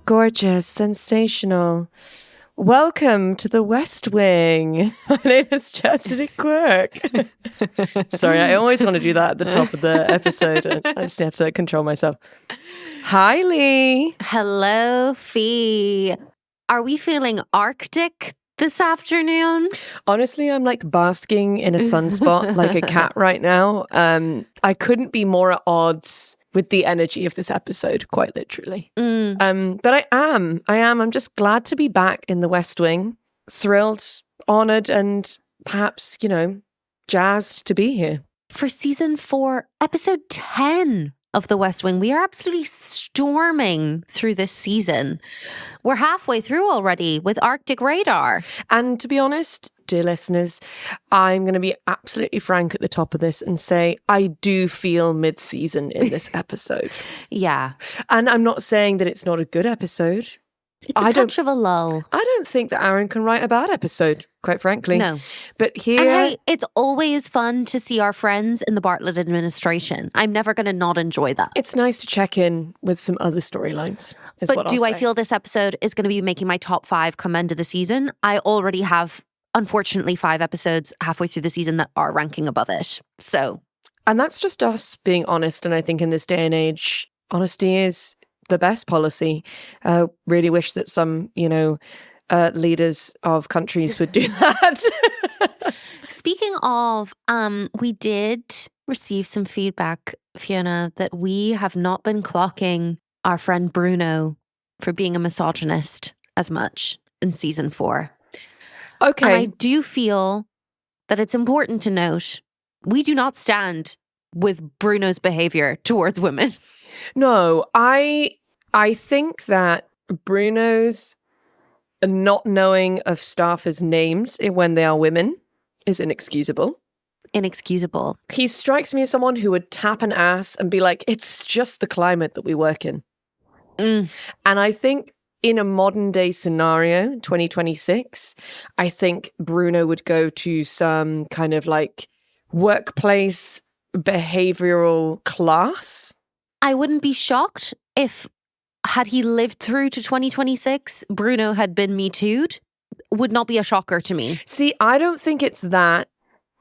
Gorgeous, sensational. Welcome to the West Wing. My name is Chastity Quirk. Sorry, I always want to do that at the top of the episode. And I just have to control myself. Hi, Leigh. Hello, Fi. Are we feeling Arctic this afternoon? Honestly, I'm like basking in a sunspot like a cat right now. I couldn't be more at odds with the energy of this episode, quite literally. But I am. I'm just glad to be back in the West Wing. Thrilled, honoured, and perhaps, jazzed to be here. For season 4, episode 10 of The West Wing. We are absolutely storming through this season. We're halfway through already with Arctic Radar. And to be honest, dear listeners, I'm going to be absolutely frank at the top of this and say I do feel mid-season in this episode. Yeah. And I'm not saying that it's not a good episode. It's a touch of a lull. I don't think that Aaron can write a bad episode, quite frankly. No. But here... And hey, it's always fun to see our friends in the Bartlett administration. I'm never going to not enjoy that. It's nice to check in with some other storylines. But do I feel this episode is going to be making my top 5 come end of the season? I already have, unfortunately, 5 episodes halfway through the season that are ranking above it. So... And that's just us being honest. And I think in this day and age, honesty is the best policy. Really wish that some, leaders of countries would do that. Speaking of, we did receive some feedback, Fiona, that we have not been clocking our friend Bruno for being a misogynist as much in season 4. Okay. And I do feel that it's important to note we do not stand with Bruno's behavior towards women. No, I think that Bruno's not knowing of staffers' names when they are women is inexcusable. Inexcusable. He strikes me as someone who would tap an ass and be like, it's just the climate that we work in. And I think in a modern day scenario, 2026, I think Bruno would go to some kind of like workplace behavioral class. I wouldn't be shocked if, had he lived through to 2026, Bruno had been Me Too'd. Would not be a shocker to me. See, I don't think it's that.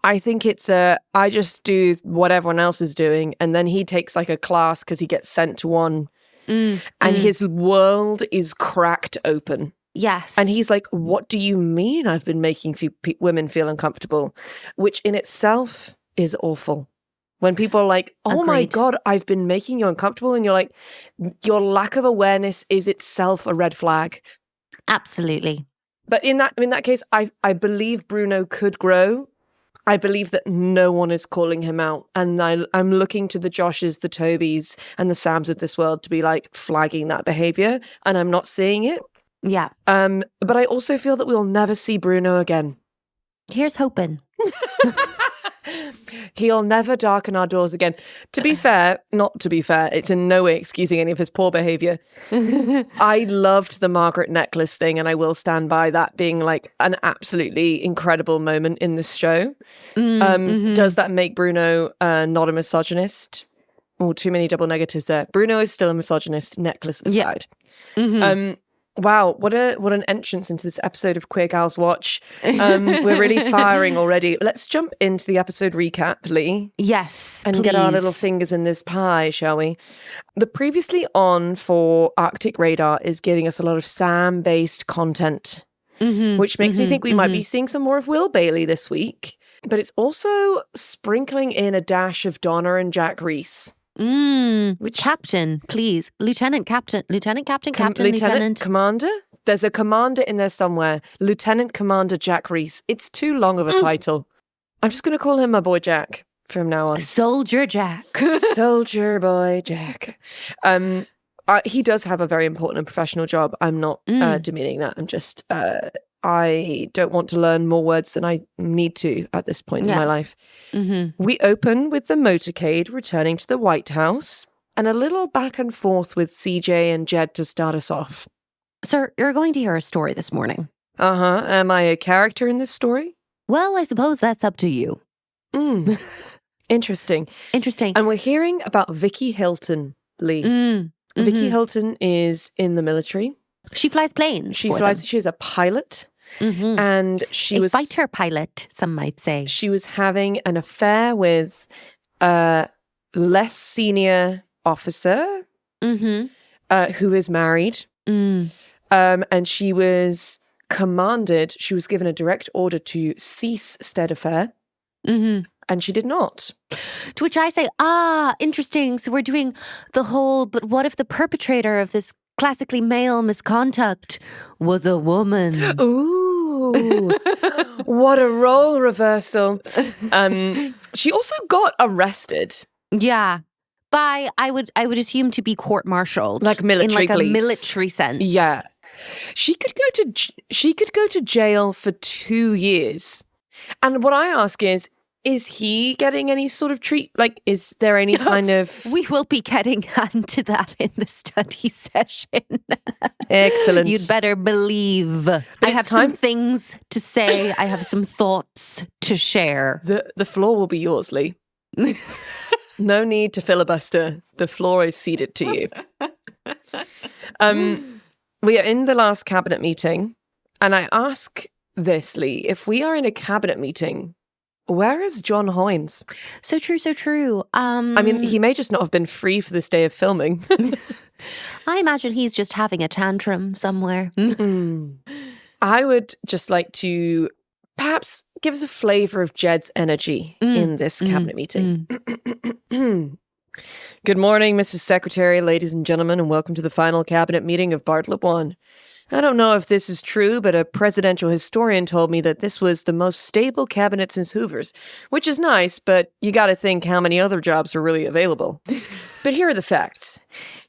I think it's I just do what everyone else is doing, and then he takes like a class because he gets sent to one, and his world is cracked open. Yes. And he's like, what do you mean I've been making women feel uncomfortable? Which in itself is awful. When people are like, oh my God, I've been making you uncomfortable. And you're like, your lack of awareness is itself a red flag. Absolutely. But in that case, I believe Bruno could grow. I believe that no one is calling him out. And I'm looking to the Joshes, the Tobys, and the Sams of this world to be like flagging that behavior. And I'm not seeing it. Yeah. But I also feel that we'll never see Bruno again. Here's hoping. He'll never darken our doors again. Not to be fair, it's in no way excusing any of his poor behaviour. I loved the Margaret necklace thing, and I will stand by that being like an absolutely incredible moment in this show. Does that make Bruno not a misogynist? Oh, too many double negatives there. Bruno is still a misogynist, necklace aside. Yeah. Wow, what an entrance into this episode of Queer Gals Watch. We're really firing already. Let's jump into the episode recap, Leigh. Yes, and please. Get our little fingers in this pie, shall we? The previously on for Arctic Radar is giving us a lot of Sam-based content, which makes me think we might be seeing some more of Will Bailey this week. But it's also sprinkling in a dash of Donna and Jack Reese. Which Captain, please. Lieutenant Commander? There's a commander in there somewhere. Lieutenant Commander Jack Reese. It's too long of a title. I'm just going to call him my boy Jack from now on. Soldier Jack. Soldier boy Jack. He does have a very important and professional job. I'm not demeaning that. I'm just... I don't want to learn more words than I need to at this point in my life. We open with the motorcade returning to the White House and a little back and forth with CJ and Jed to start us off. Sir, you're going to hear a story this morning. Am I a character in this story? Well, I suppose that's up to you. Interesting. Interesting. And we're hearing about Vicky Hilton, Leigh. Vicky Hilton is in the military. She flies planes. She flies. She is a pilot. And she was a fighter pilot, some might say. She was having an affair with a less senior officer who is married. And she was given a direct order to cease said affair. And she did not. To which I say, interesting. So we're doing the whole, but what if the perpetrator of this classically male misconduct was a woman? Ooh, what a role reversal. She also got arrested. Yeah. By, I would assume to be court-martialed. Like military in police. a military sense. Yeah. She could go to jail for 2 years. And what I ask is he getting any sort of is there any kind of... We will be getting into that in the study session. Excellent. You'd better believe. I have some things to say. I have some thoughts to share. The floor will be yours, Leigh. No need to filibuster. The floor is ceded to you. We are in the last cabinet meeting, and I ask this, Leigh, if we are in a cabinet meeting, where is John Hoynes? So true, so true. I mean, he may just not have been free for this day of filming. I imagine he's just having a tantrum somewhere. I would just like to perhaps give us a flavour of Jed's energy in this cabinet meeting. Good morning, Mrs. Secretary, ladies and gentlemen, and welcome to the final cabinet meeting of Bartlett 1. I don't know if this is true, but a presidential historian told me that this was the most stable cabinet since Hoover's, which is nice, but you got to think how many other jobs are really available. But here are the facts.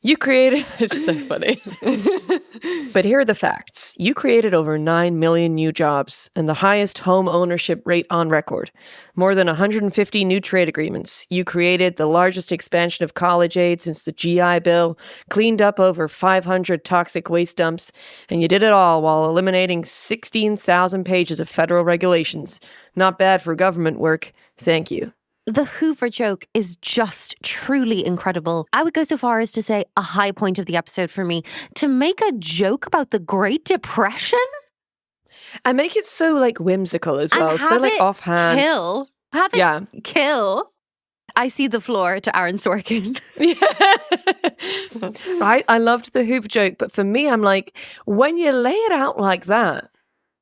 You created... It's so funny. But here are the facts. You created over 9 million new jobs and the highest home ownership rate on record. More than 150 new trade agreements. You created the largest expansion of college aid since the GI Bill, cleaned up over 500 toxic waste dumps, and you did it all while eliminating 16,000 pages of federal regulations. Not bad for government work. Thank you. The Hoover joke is just truly incredible. I would go so far as to say a high point of the episode for me. To make a joke about the Great Depression? And make it so whimsical as well. So offhand. Kill. I see the floor to Aaron Sorkin. I loved the Hoover joke, but for me, I'm like, when you lay it out like that,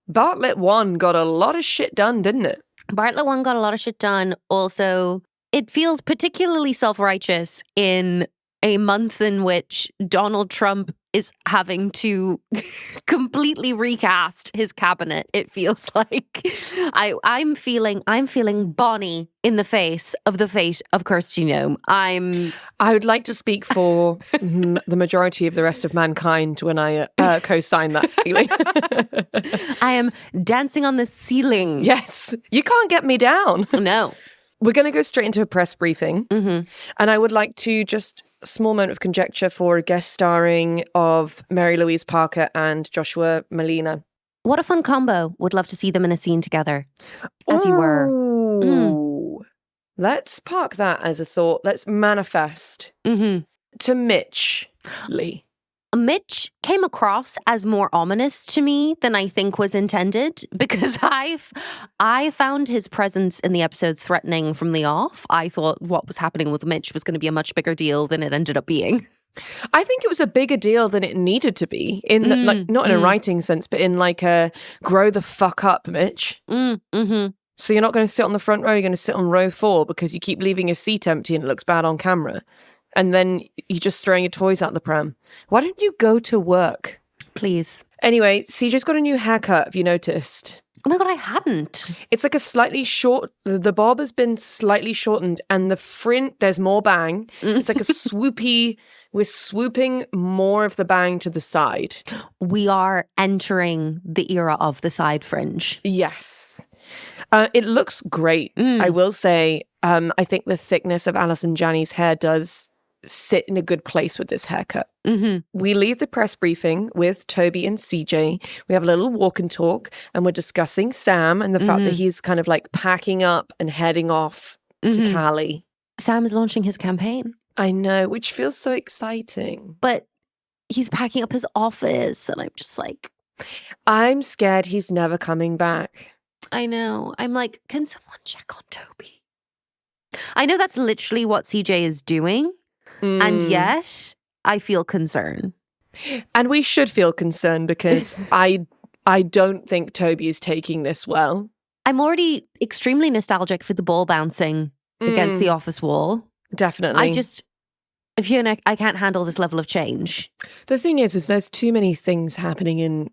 Bartlett 1 got a lot of shit done, didn't it? Bartlett 1 got a lot of shit done. Also, it feels particularly self-righteous in a month in which Donald Trump is having to completely recast his cabinet. It feels like I'm feeling Bonnie in the face of the fate of Kirsty Nome. I would like to speak for the majority of the rest of mankind when I co-sign that feeling. I am dancing on the ceiling. Yes, you can't get me down. No. We're going to go straight into a press briefing. Mm-hmm. And I would like to just a small moment of conjecture for a guest starring of Mary Louise Parker and Joshua Malina. What a fun combo. Would love to see them in a scene together, as you were. Let's park that as a thought. Let's manifest to Mitch, Leigh. Mitch came across as more ominous to me than I think was intended, because I found his presence in the episode threatening from the off. I thought what was happening with Mitch was going to be a much bigger deal than it ended up being. I think it was a bigger deal than it needed to be, in not in a writing sense, but in a grow the fuck up, Mitch. So you're not going to sit on the front row, you're going to sit on row 4 because you keep leaving your seat empty and it looks bad on camera. And then you're just throwing your toys out the pram. Why don't you go to work? Please. Anyway, CJ's got a new haircut, have you noticed? Oh my God, I hadn't. It's a slightly short, the bob has been slightly shortened and the front, there's more bang. It's a swoopy, we're swooping more of the bang to the side. We are entering the era of the side fringe. Yes. It looks great, I will say. I think the thickness of Alice and Jani's hair does sit in a good place with this haircut. We leave the press briefing with Toby and CJ. We have a little walk and talk, and we're discussing Sam and the fact that he's kind of packing up and heading off to Cali. Sam is launching his campaign. I know, which feels so exciting. But he's packing up his office and I'm just like, I'm scared he's never coming back. I know. I'm like, can someone check on Toby? I know that's literally what CJ is doing. And yet I feel concern. And we should feel concerned because I don't think Toby is taking this well. I'm already extremely nostalgic for the ball bouncing against the office wall. Definitely. Fiona, I can't handle this level of change. The thing is there's too many things happening in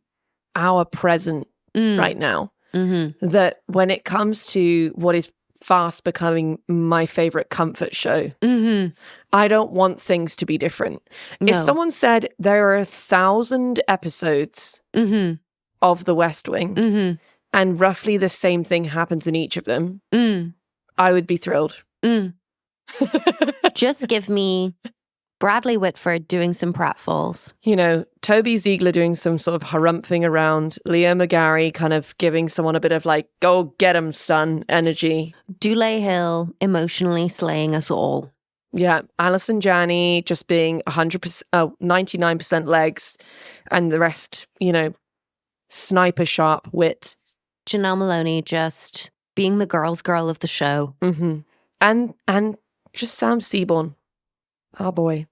our present right now that when it comes to what is fast becoming my favorite comfort show, I don't want things to be different. No. If someone said there are 1,000 episodes of The West Wing and roughly the same thing happens in each of them, I would be thrilled. Just give me Bradley Whitford doing some pratfalls. You know, Toby Ziegler doing some sort of harumphing around, Leo McGarry kind of giving someone a bit of like, go get him, son, energy. Dulé Hill emotionally slaying us all. Yeah, Alison Janney just being 99% legs and the rest, you know, sniper sharp wit. Janelle Maloney just being the girl's girl of the show. And just Sam Seaborn. Oh boy.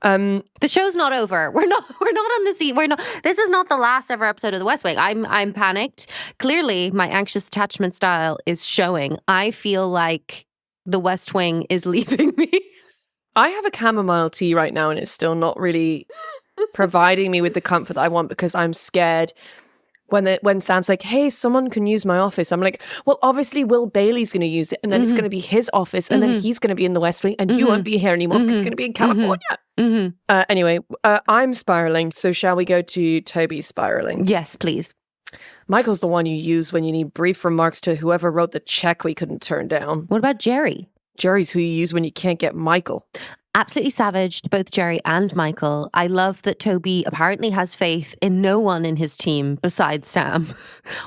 The show's not over. We're not on the seat. This is not the last ever episode of The West Wing. I'm panicked. Clearly my anxious attachment style is showing. I feel like The West Wing is leaving me. I have a chamomile tea right now and it's still not really providing me with the comfort that I want because I'm scared when Sam's like, hey, someone can use my office. I'm like, well, obviously Will Bailey's going to use it and then it's going to be his office and then he's going to be in the West Wing and you won't be here anymore because he's going to be in California. Anyway, I'm spiraling. So shall we go to Toby's spiraling? Yes, please. Michael's the one you use when you need brief remarks to whoever wrote the check we couldn't turn down. What about Jerry? Jerry's who you use when you can't get Michael. Absolutely savaged, both Jerry and Michael. I love that Toby apparently has faith in no one in his team besides Sam.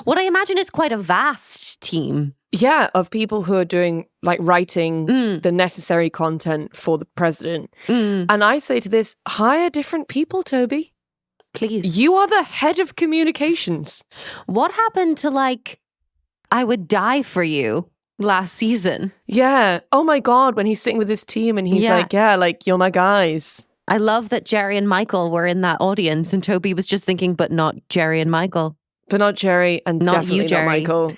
What I imagine is quite a vast team. Yeah, of people who are doing, like, writing the necessary content for the president. And I say to this, hire different people, Toby. Please. You are the head of communications. What happened to, like, I would die for you last season? Yeah. Oh my God, when he's sitting with his team and he's like, yeah, like, you're my guys. I love that Jerry and Michael were in that audience and Toby was just thinking, but not Jerry and Michael. But not Jerry and not definitely you, Jerry. not Michael.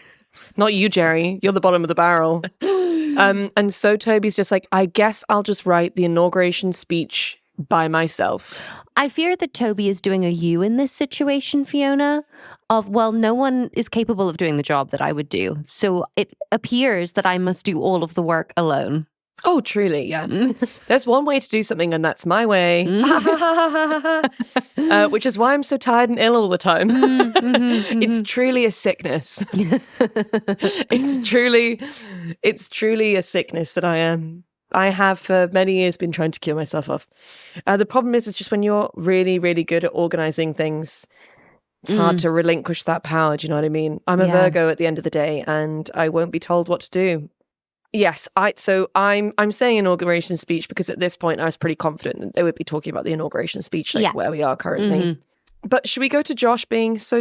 Not you, Jerry. You're the bottom of the barrel. And so Toby's just like, I guess I'll just write the inauguration speech by myself. I fear that Toby is doing a you in this situation, Fiona, of, well, no one is capable of doing the job that I would do. So it appears that I must do all of the work alone. Oh, truly, yeah. There's one way to do something and that's my way. Which is why I'm so tired and ill all the time. It's truly a sickness. It's truly a sickness that I have for many years been trying to cure myself of. The problem is, it's just when you're really, really good at organizing things, it's hard to relinquish that power. Do you know what I mean? I'm a Virgo at the end of the day and I won't be told what to do. Yes, I'm saying inauguration speech because at this point I was pretty confident that they would be talking about the inauguration speech, like where we are currently. But should we go to Josh being so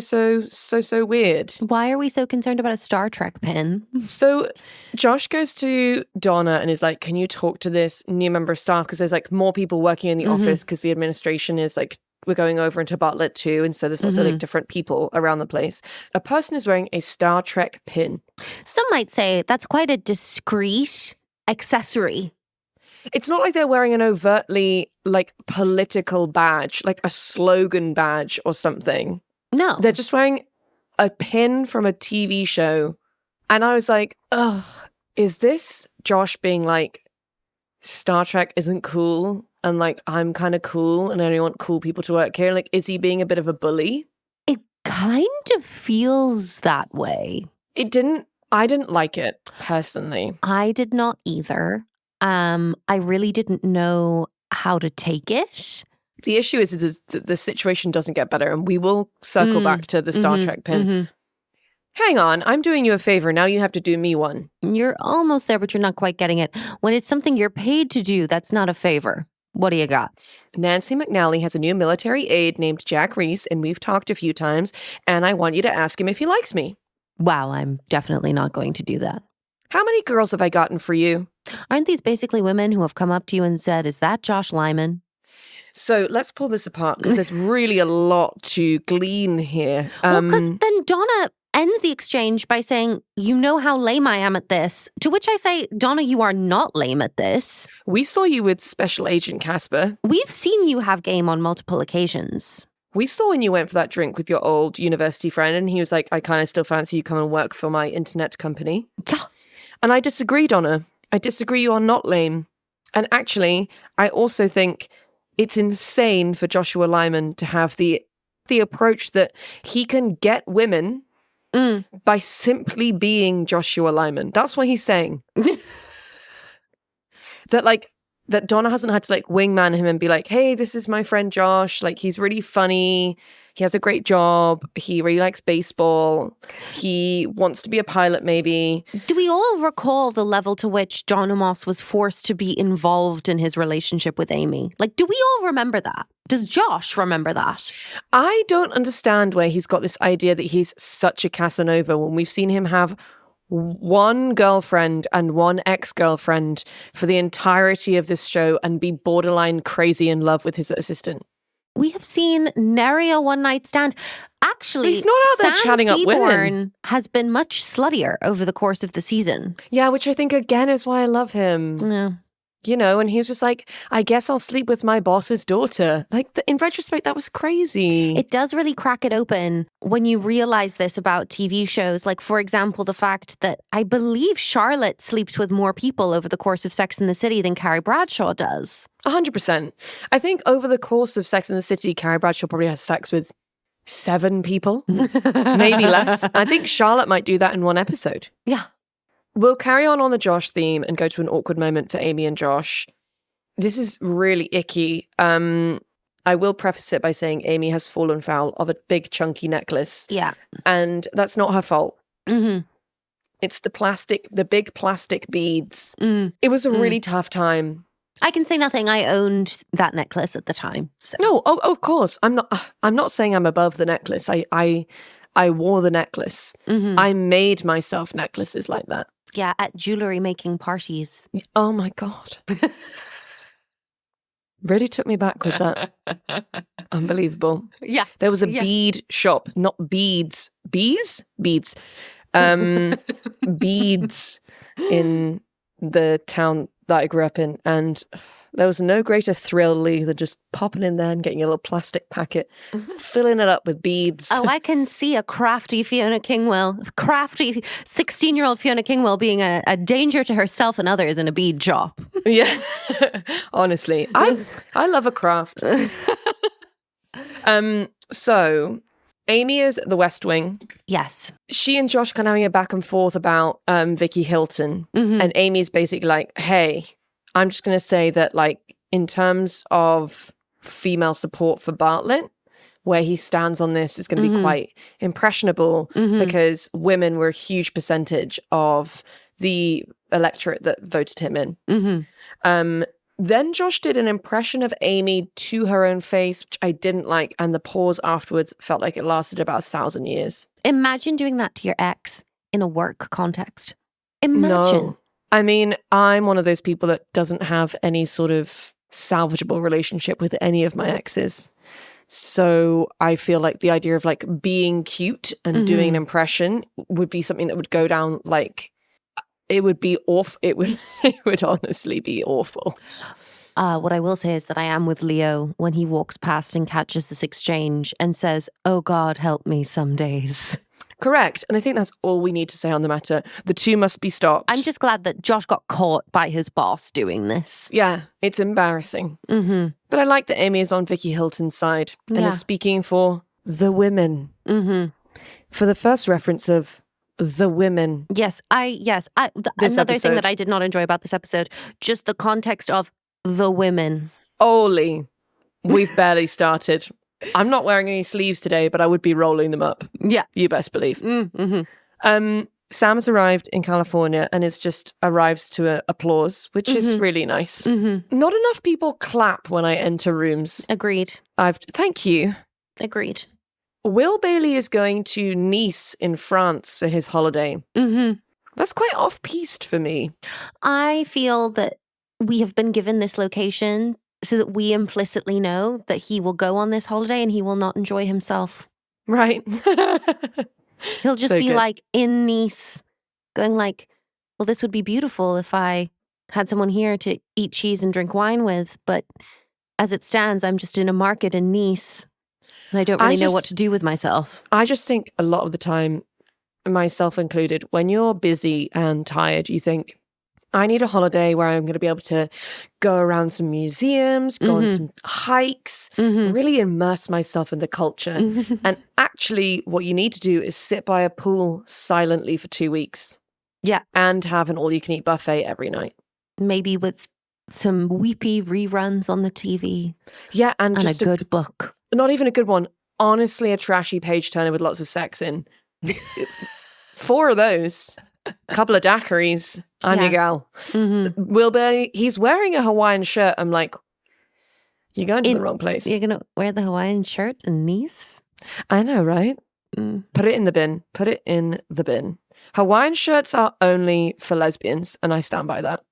weird? Why are we so concerned about a Star Trek pin? So Josh goes to Donna and is like, can you talk to this new member of staff? Because there's like more people working in the office because the administration is like, we're going over into Bartlett too. And so there's lots of like different people around the place. A person is wearing a Star Trek pin. Some might say that's quite a discreet accessory. It's not like they're wearing an overtly like political badge, like a slogan badge or something. No. They're just wearing a pin from a TV show. And I was like, ugh, is this Josh being like, Star Trek isn't cool? And like, I'm kind of cool and I only want cool people to work here. Like, is he being a bit of a bully? It kind of feels that way. I didn't like it personally. I did not either. I really didn't know how to take it. The issue is the situation doesn't get better and we will circle back to the Star Trek pin. Hang on, I'm doing you a favor. Now you have to do me one. You're almost there, but you're not quite getting it. When it's something you're paid to do, that's not a favor. What do you got? Nancy McNally has a new military aide named Jack Reese, and we've talked a few times, and I want you to ask him if he likes me. Wow, I'm definitely not going to do that. How many girls have I gotten for you? Aren't these basically women who have come up to you and said, is that Josh Lyman? So let's pull this apart because there's really a lot to glean here. Well, because then Donna ends the exchange by saying, you know how lame I am at this. To which I say, Donna, you are not lame at this. We saw you with Special Agent Casper. We've seen you have game on multiple occasions. We saw when you went for that drink with your old university friend, and he was like, I kind of still fancy you come and work for my internet company. Yeah. And I disagree, Donna. I disagree, you are not lame. And actually, I also think it's insane for Joshua Lyman to have the approach that he can get women by simply being Joshua Lyman. That's what he's saying. That Donna hasn't had to like wingman him and be like, hey, this is my friend Josh. Like, he's really funny. He has a great job. He really likes baseball. He wants to be a pilot, maybe. Do we all recall the level to which John Amos was forced to be involved in his relationship with Amy? Like, do we all remember that? Does Josh remember that? I don't understand where he's got this idea that he's such a Casanova when we've seen him have one girlfriend and one ex-girlfriend for the entirety of this show and be borderline crazy in love with his assistant. We have seen nary a one-night stand. Actually, he's not out there Sam chatting up women. Seaborn has been much sluttier over the course of the season. Yeah, which I think, again, is why I love him. Yeah. You know, and he was just like, I guess I'll sleep with my boss's daughter. Like, in retrospect, that was crazy. It does really crack it open when you realize this about TV shows. Like, for example, the fact that I believe Charlotte sleeps with more people over the course of Sex and the City than Carrie Bradshaw does. 100%. I think over the course of Sex and the City, Carrie Bradshaw probably has sex with 7 people, maybe less. I think Charlotte might do that in one episode. Yeah. We'll carry on the Josh theme and go to an awkward moment for Amy and Josh. This is really icky. I will preface it by saying Amy has fallen foul of a big chunky necklace. Yeah. And that's not her fault. Mm-hmm. It's the big plastic beads. It was a really tough time. I can say nothing. I owned that necklace at the time. So. No, of course. I'm not saying I'm above the necklace. I wore the necklace. Mm-hmm. I made myself necklaces like that. Yeah, at jewelry making parties. Oh my God. Really took me back with that. Unbelievable. Yeah. There was a bead shop, not beads. Bees? Beads. Beads in the town that I grew up in. And there was no greater thrill, Leigh, than just popping in there and getting a little plastic packet, filling it up with beads. Oh, I can see a crafty Fiona Kingwell, crafty 16-year-old Fiona Kingwell being a danger to herself and others in a bead shop. Yeah. Honestly, I love a craft. So Amy is at the West Wing. Yes. She and Josh kind of having a back and forth about Vicky Hilton. Mm-hmm. And Amy's basically like, hey, I'm just going to say that, like, in terms of female support for Bartlett, where he stands on this is going to be quite impressionable because women were a huge percentage of the electorate that voted him in. Then Josh did an impression of Amy to her own face, which I didn't like. And the pause afterwards felt like it lasted about 1,000 years. Imagine doing that to your ex in a work context. Imagine. No. I mean, I'm one of those people that doesn't have any sort of salvageable relationship with any of my exes. So I feel like the idea of like being cute and doing an impression would be something that would go down like, it would be awful. It would honestly be awful. What I will say is that I am with Leo when he walks past and catches this exchange and says, oh God, help me some days. Correct. And I think that's all we need to say on the matter. The two must be stopped. I'm just glad that Josh got caught by his boss doing this. Yeah, it's embarrassing. But I like that Amy is on Vicky Hilton's side and is speaking for the women. For the first reference of the women. Another thing that I did not enjoy about this episode, just the context of the women. Oli, we've barely started. I'm not wearing any sleeves today, but I would be rolling them up. Yeah. You best believe. Sam has arrived in California and it's just arrives to applause, which is really nice. Not enough people clap when I enter rooms. Agreed. Thank you. Agreed. Will Bailey is going to Nice in France for his holiday. That's quite off-piste for me. I feel that we have been given this location so that we implicitly know that he will go on this holiday and he will not enjoy himself. Right. He'll just So be good. like in Nice, going like, well, this would be beautiful if I had someone here to eat cheese and drink wine with. But as it stands, I'm just in a market in Nice and I don't really know what to do with myself. I just think a lot of the time, myself included, when you're busy and tired, you think, I need a holiday where I'm going to be able to go around some museums, go on some hikes, really immerse myself in the culture. And actually, what you need to do is sit by a pool silently for 2 weeks. Yeah. And have an all-you-can-eat buffet every night. Maybe with some weepy reruns on the TV. Yeah, and just a good book. Not even a good one. Honestly, a trashy page turner with lots of sex in. 4 of those. A couple of daiquiris. I'm your gal. Will Bailey, he's wearing a Hawaiian shirt. I'm like, you're going to the wrong place. You're going to wear the Hawaiian shirt in Nice? I know, right? Put it in the bin. Put it in the bin. Hawaiian shirts are only for lesbians, and I stand by that.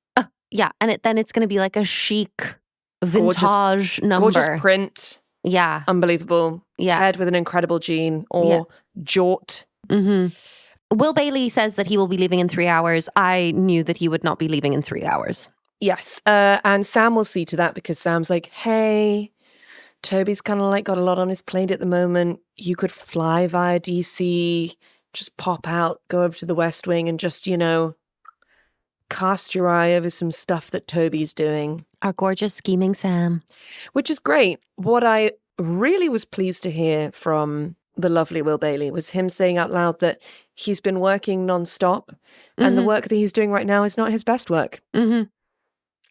Yeah, and then it's going to be like a chic, vintage number. Gorgeous print. Yeah. Unbelievable. Yeah. Paired with an incredible jean or jort. Will Bailey says that he will be leaving in 3 hours. I knew that he would not be leaving in 3 hours. Yes. And Sam will see to that because Sam's like, hey, Toby's kind of like got a lot on his plate at the moment. You could fly via DC, just pop out, go over to the West Wing and just, cast your eye over some stuff that Toby's doing. Our gorgeous scheming Sam. Which is great. What I really was pleased to hear from the lovely Will Bailey was him saying out loud that he's been working nonstop and the work that he's doing right now is not his best work.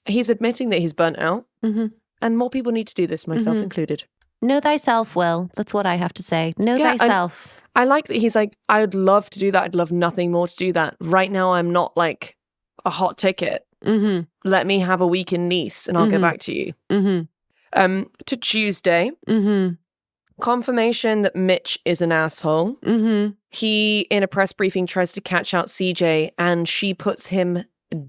He's admitting that he's burnt out and more people need to do this, myself included. Know thyself, Will. That's what I have to say. Know thyself. I like that he's like, I would love to do that. I'd love nothing more to do that. Right now, I'm not like a hot ticket. Let me have a week in Nice and I'll get back to you. To Tuesday. Confirmation that Mitch is an asshole. He, in a press briefing, tries to catch out CJ and she puts him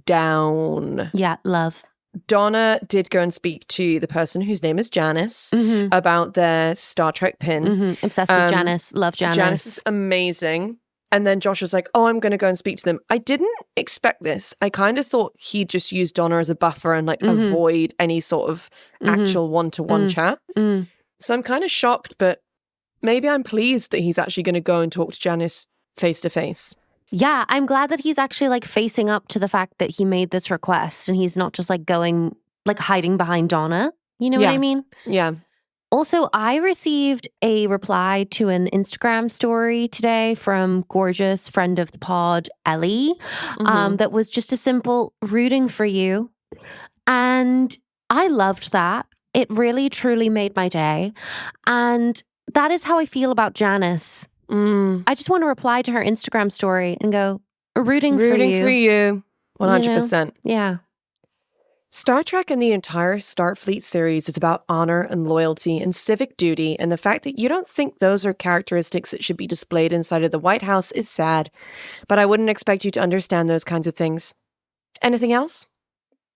down. Yeah, love. Donna did go and speak to the person whose name is Janice about their Star Trek pin. Obsessed with Janice. Love Janice. Janice is amazing. And then Josh was like, oh, I'm going to go and speak to them. I didn't expect this. I kind of thought he'd just use Donna as a buffer and like avoid any sort of actual one-to-one chat. So I'm kind of shocked, but maybe I'm pleased that he's actually going to go and talk to Janice face to face. Yeah, I'm glad that he's actually like facing up to the fact that he made this request and he's not just like going, like hiding behind Donna. You know what I mean? Yeah. Also, I received a reply to an Instagram story today from gorgeous friend of the pod, Ellie, that was just a simple rooting for you. And I loved that. It really, truly made my day. And that is how I feel about Janice. I just want to reply to her Instagram story and go, rooting for you. 100%. Yeah. Star Trek and the entire Starfleet series is about honor and loyalty and civic duty, and the fact that you don't think those are characteristics that should be displayed inside of the White House is sad. But I wouldn't expect you to understand those kinds of things. Anything else?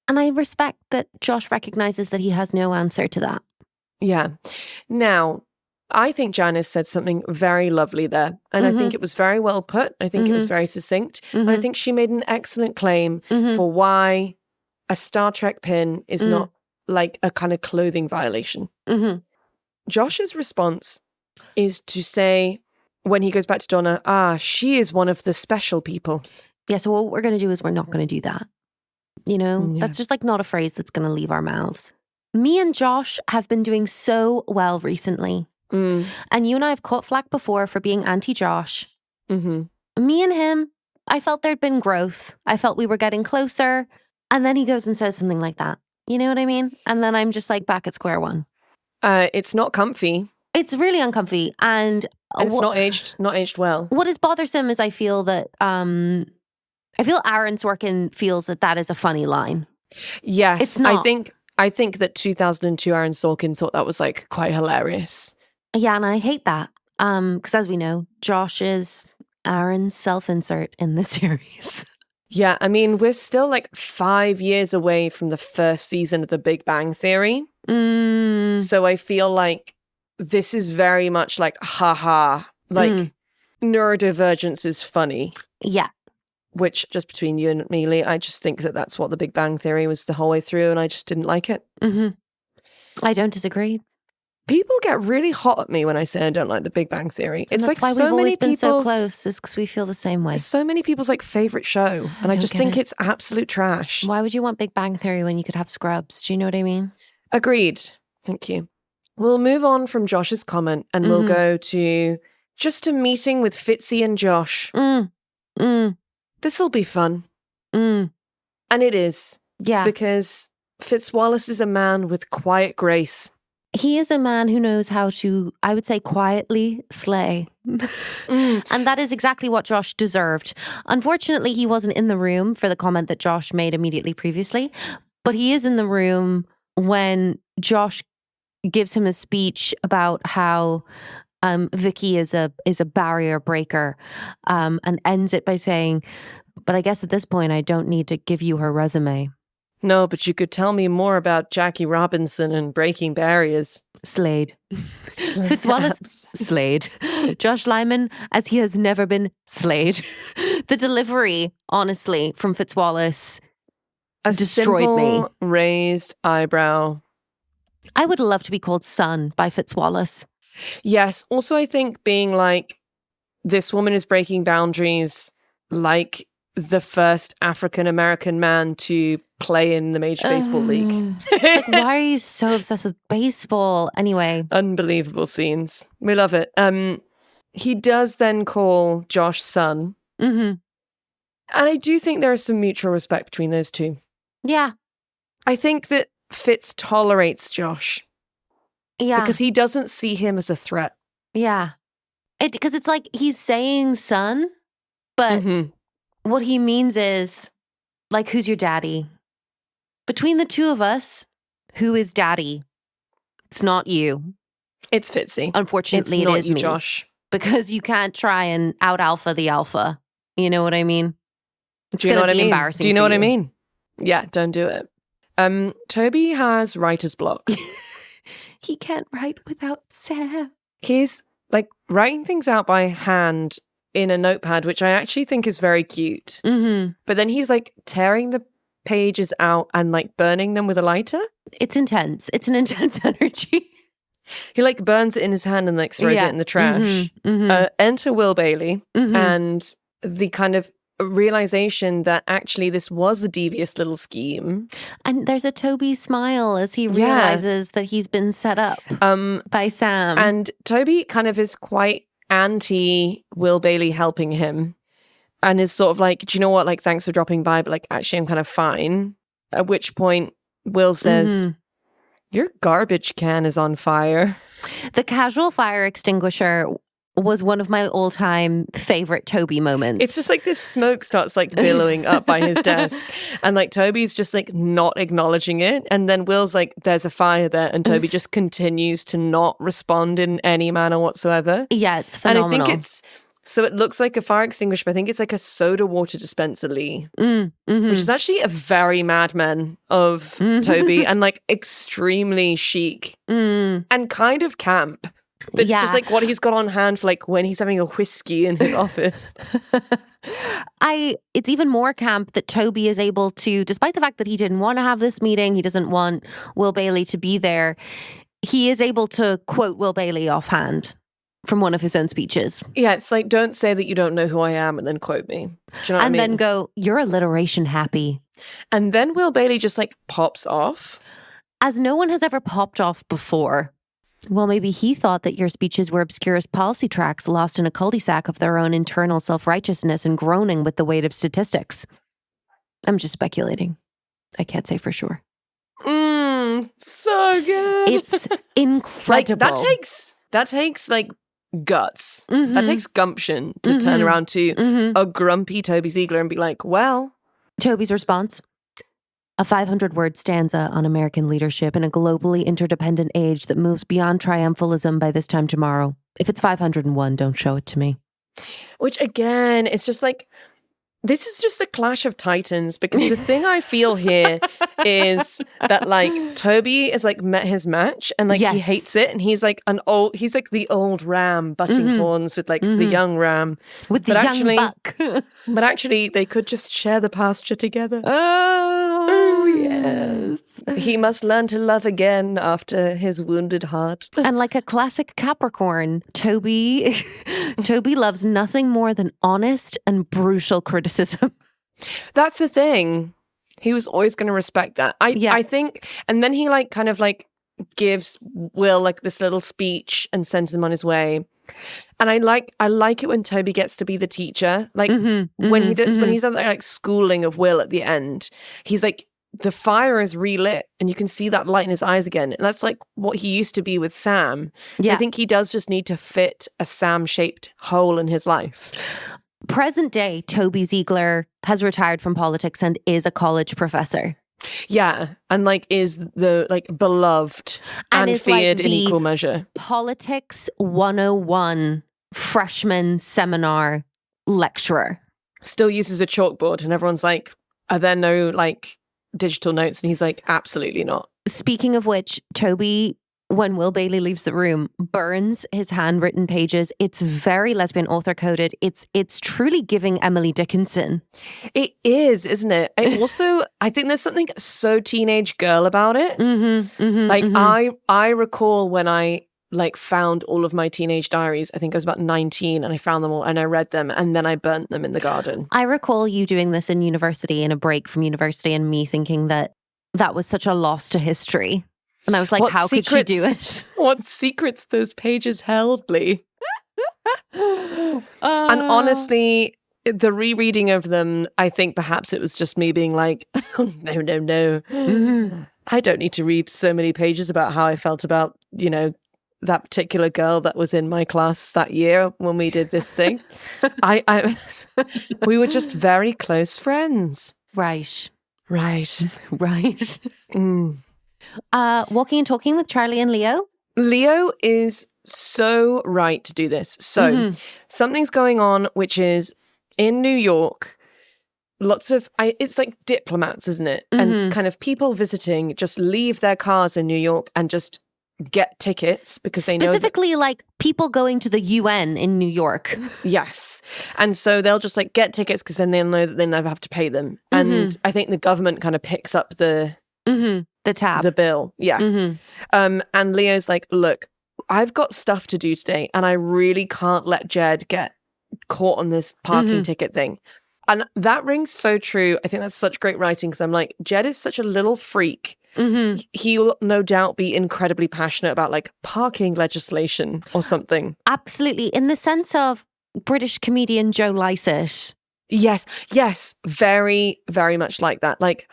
And I respect that Josh recognizes that he has no answer to that. Yeah. Now, I think Janice said something very lovely there. And I think it was very well put. I think it was very succinct. And I think she made an excellent claim for why a Star Trek pin is not like a kind of clothing violation. Josh's response is to say, when he goes back to Donna, she is one of the special people. Yeah, so what we're going to do is we're not going to do that. You know, that's just like not a phrase that's going to leave our mouths. Me and Josh have been doing so well recently. And you and I have caught flack before for being anti-Josh. Me and him, I felt there'd been growth. I felt we were getting closer. And then he goes and says something like that. You know what I mean? And then I'm just like back at square one. It's not comfy. It's really uncomfy. And it's not aged well. What is bothersome is I feel that Aaron Sorkin feels that is a funny line. Yes, it's not. I think that 2002 Aaron Sorkin thought that was like quite hilarious. Yeah, and I hate that. Because as we know, Josh is Aaron's self-insert in the series. Yeah, I mean, we're still like 5 years away from the first season of The Big Bang Theory. So I feel like this is very much like, haha, like neurodivergence is funny. Yeah. Which, just between you and me, Leigh, I just think that that's what The Big Bang Theory was the whole way through, and I just didn't like it. I don't disagree. People get really hot at me when I say I don't like The Big Bang Theory. And it's that's like why so we've many always been people's, so close, is because we feel the same way. It's so many people's like favorite show, and I just think it's absolute trash. Why would you want Big Bang Theory when you could have Scrubs? Do you know what I mean? Agreed. Thank you. We'll move on from Josh's comment, and we'll go to just a meeting with Fitzy and Josh. This'll be fun. And it is. Yeah. Because Fitzwallace is a man with quiet grace. He is a man who knows how to, I would say, quietly slay. And that is exactly what Josh deserved. Unfortunately, he wasn't in the room for the comment that Josh made immediately previously, but he is in the room when Josh gives him a speech about how Vicky is a barrier breaker, and ends it by saying, but I guess at this point, I don't need to give you her resume. No, but you could tell me more about Jackie Robinson and breaking barriers. Slayed. Fitzwallace, slayed. Josh Lyman, as he has never been slayed. The delivery, honestly, from Fitzwallace destroyed me. Raised eyebrow. I would love to be called son by Fitzwallace. Yes. Also, I think being like, this woman is breaking boundaries, like the first African-American man to play in the Major Baseball League. Like, why are you so obsessed with baseball? Anyway. Unbelievable scenes. We love it. He does then call Josh son. And I do think there is some mutual respect between those two. Yeah. I think that Fitz tolerates Josh. Yeah. Because he doesn't see him as a threat. Yeah. Because it's like he's saying son, but what he means is, like, who's your daddy? Between the two of us, who is daddy? It's not you. It's Fitzy. Unfortunately, it's not it is you, me. Josh. Because you can't try and out alpha the alpha. You know what I mean? Do you know what I mean? Embarrassing. Do you know what I mean? Yeah, don't do it. Toby has writer's block. He can't write without Sam. He's like writing things out by hand in a notepad, which I actually think is very cute. But then he's like tearing the pages out and like burning them with a lighter. It's intense. It's an intense energy. He like burns it in his hand and like throws it in the trash. Enter Will Bailey and the kind of realization that actually this was a devious little scheme. And there's a Toby smile as he realizes that he's been set up by Sam. And Toby kind of is quite anti Will Bailey helping him and is sort of like, do you know what, like, thanks for dropping by, but like actually I'm kind of fine. At which point Will says, your garbage can is on fire. The casual fire extinguisher was one of my all-time favorite Toby moments. It's just like this smoke starts like billowing up by his desk and like Toby's just like not acknowledging it, and then Will's like, there's a fire there, and Toby just continues to not respond in any manner whatsoever. Yeah, it's phenomenal. And I think it's, so it looks like a fire extinguisher, but I think it's like a soda water dispenser, Leigh, which is actually a very Mad Men of Toby and like extremely chic and kind of camp. But it's just like what he's got on hand for like when he's having a whiskey in his office. It's even more camp that Toby is able to, despite the fact that he didn't want to have this meeting, he doesn't want Will Bailey to be there, he is able to quote Will Bailey offhand from one of his own speeches. Yeah, it's like, don't say that you don't know who I am and then quote me. Do you know what I mean? And then go, you're alliteration happy. And then Will Bailey just like pops off. As no one has ever popped off before. Well, maybe he thought that your speeches were obscurest policy tracks lost in a cul-de-sac of their own internal self-righteousness and groaning with the weight of statistics. I'm just speculating. I can't say for sure. So good. It's incredible. Like, that takes like guts. That takes gumption to turn around to a grumpy Toby Ziegler and be like, well. Toby's response: a 500-word stanza on American leadership in a globally interdependent age that moves beyond triumphalism by this time tomorrow. If it's 501, don't show it to me. Which again, it's just like, this is just a clash of titans, because the thing I feel here is that like Toby has like met his match and like he hates it, and he's like the old ram butting horns with like the young ram. With the young buck. But actually they could just share the pasture together. Oh, yes. He must learn to love again after his wounded heart. And like a classic Capricorn, Toby loves nothing more than honest and brutal criticism. That's the thing. He was always going to respect that. I think, and then he like kind of like gives Will like this little speech and sends him on his way. And I like it when Toby gets to be the teacher. Like when he does like schooling of Will at the end, he's like, the fire is relit and you can see that light in his eyes again. And that's like what he used to be with Sam. Yeah. I think he does just need to fit a Sam-shaped hole in his life. Present day, Toby Ziegler has retired from politics and is a college professor. Yeah, and like is the like beloved and feared like in equal measure. Politics 101 freshman seminar lecturer. Still uses a chalkboard and everyone's like, are there no like digital notes? And he's like, absolutely not. Speaking of which, Toby, when Will Bailey leaves the room, burns his handwritten pages. It's very lesbian author coded. It's truly giving Emily Dickinson. It is, isn't it? I think there's something so teenage girl about it. I recall when I like found all of my teenage diaries. I think I was about 19 and I found them all and I read them and then I burnt them in the garden. I recall you doing this in university, in a break from university, and me thinking that was such a loss to history. And I was like, how could she do it? What secrets those pages held, Leigh. And honestly, the rereading of them, I think perhaps it was just me being like, oh, no. I don't need to read so many pages about how I felt about, you know, that particular girl that was in my class that year when we did this thing. We were just very close friends. Right. Walking and talking with Charlie and Leo. Leo is so right to do this. So something's going on, which is in New York. Lots of, it's like diplomats, isn't it? And kind of people visiting just leave their cars in New York and just get tickets because they know specifically like people going to the UN in New York. Yes. And so they'll just like get tickets because then they'll know that they never have to pay them. And I think the government kind of picks up the tab, the bill. Yeah. And Leo's like, look, I've got stuff to do today and I really can't let Jed get caught on this parking ticket thing. And that rings so true. I think that's such great writing because I'm like, Jed is such a little freak. He will no doubt be incredibly passionate about like parking legislation or something. Absolutely. In the sense of British comedian Joe Lycett. Yes. Very, very much like that. Like,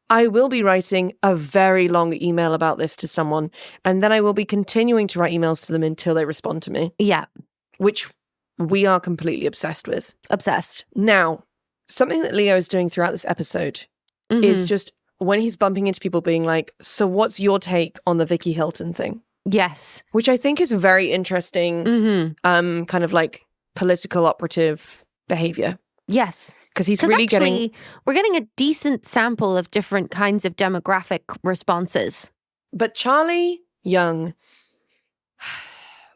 I will be writing a very long email about this to someone and then I will be continuing to write emails to them until they respond to me. Yeah. Which we are completely obsessed with. Obsessed. Now, something that Leo is doing throughout this episode is just when he's bumping into people being like, so what's your take on the Vicky Hilton thing? Yes. Which I think is very interesting, kind of like political operative behavior. Yes. Because he's really we're getting a decent sample of different kinds of demographic responses. But Charlie Young,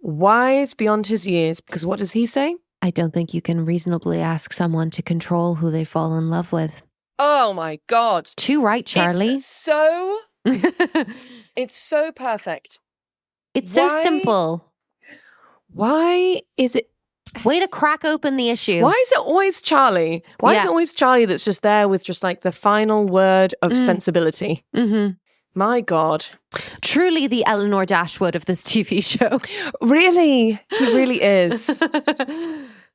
wise beyond his years, because what does he say? I don't think you can reasonably ask someone to control who they fall in love with. Oh my God. Too right, Charlie. It's so perfect. It's so simple. Why is it? Way to crack open the issue. Why is it always Charlie? Why is it always Charlie that's just there with just like the final word of sensibility? My God. Truly the Eleanor Dashwood of this TV show. Really? He really is.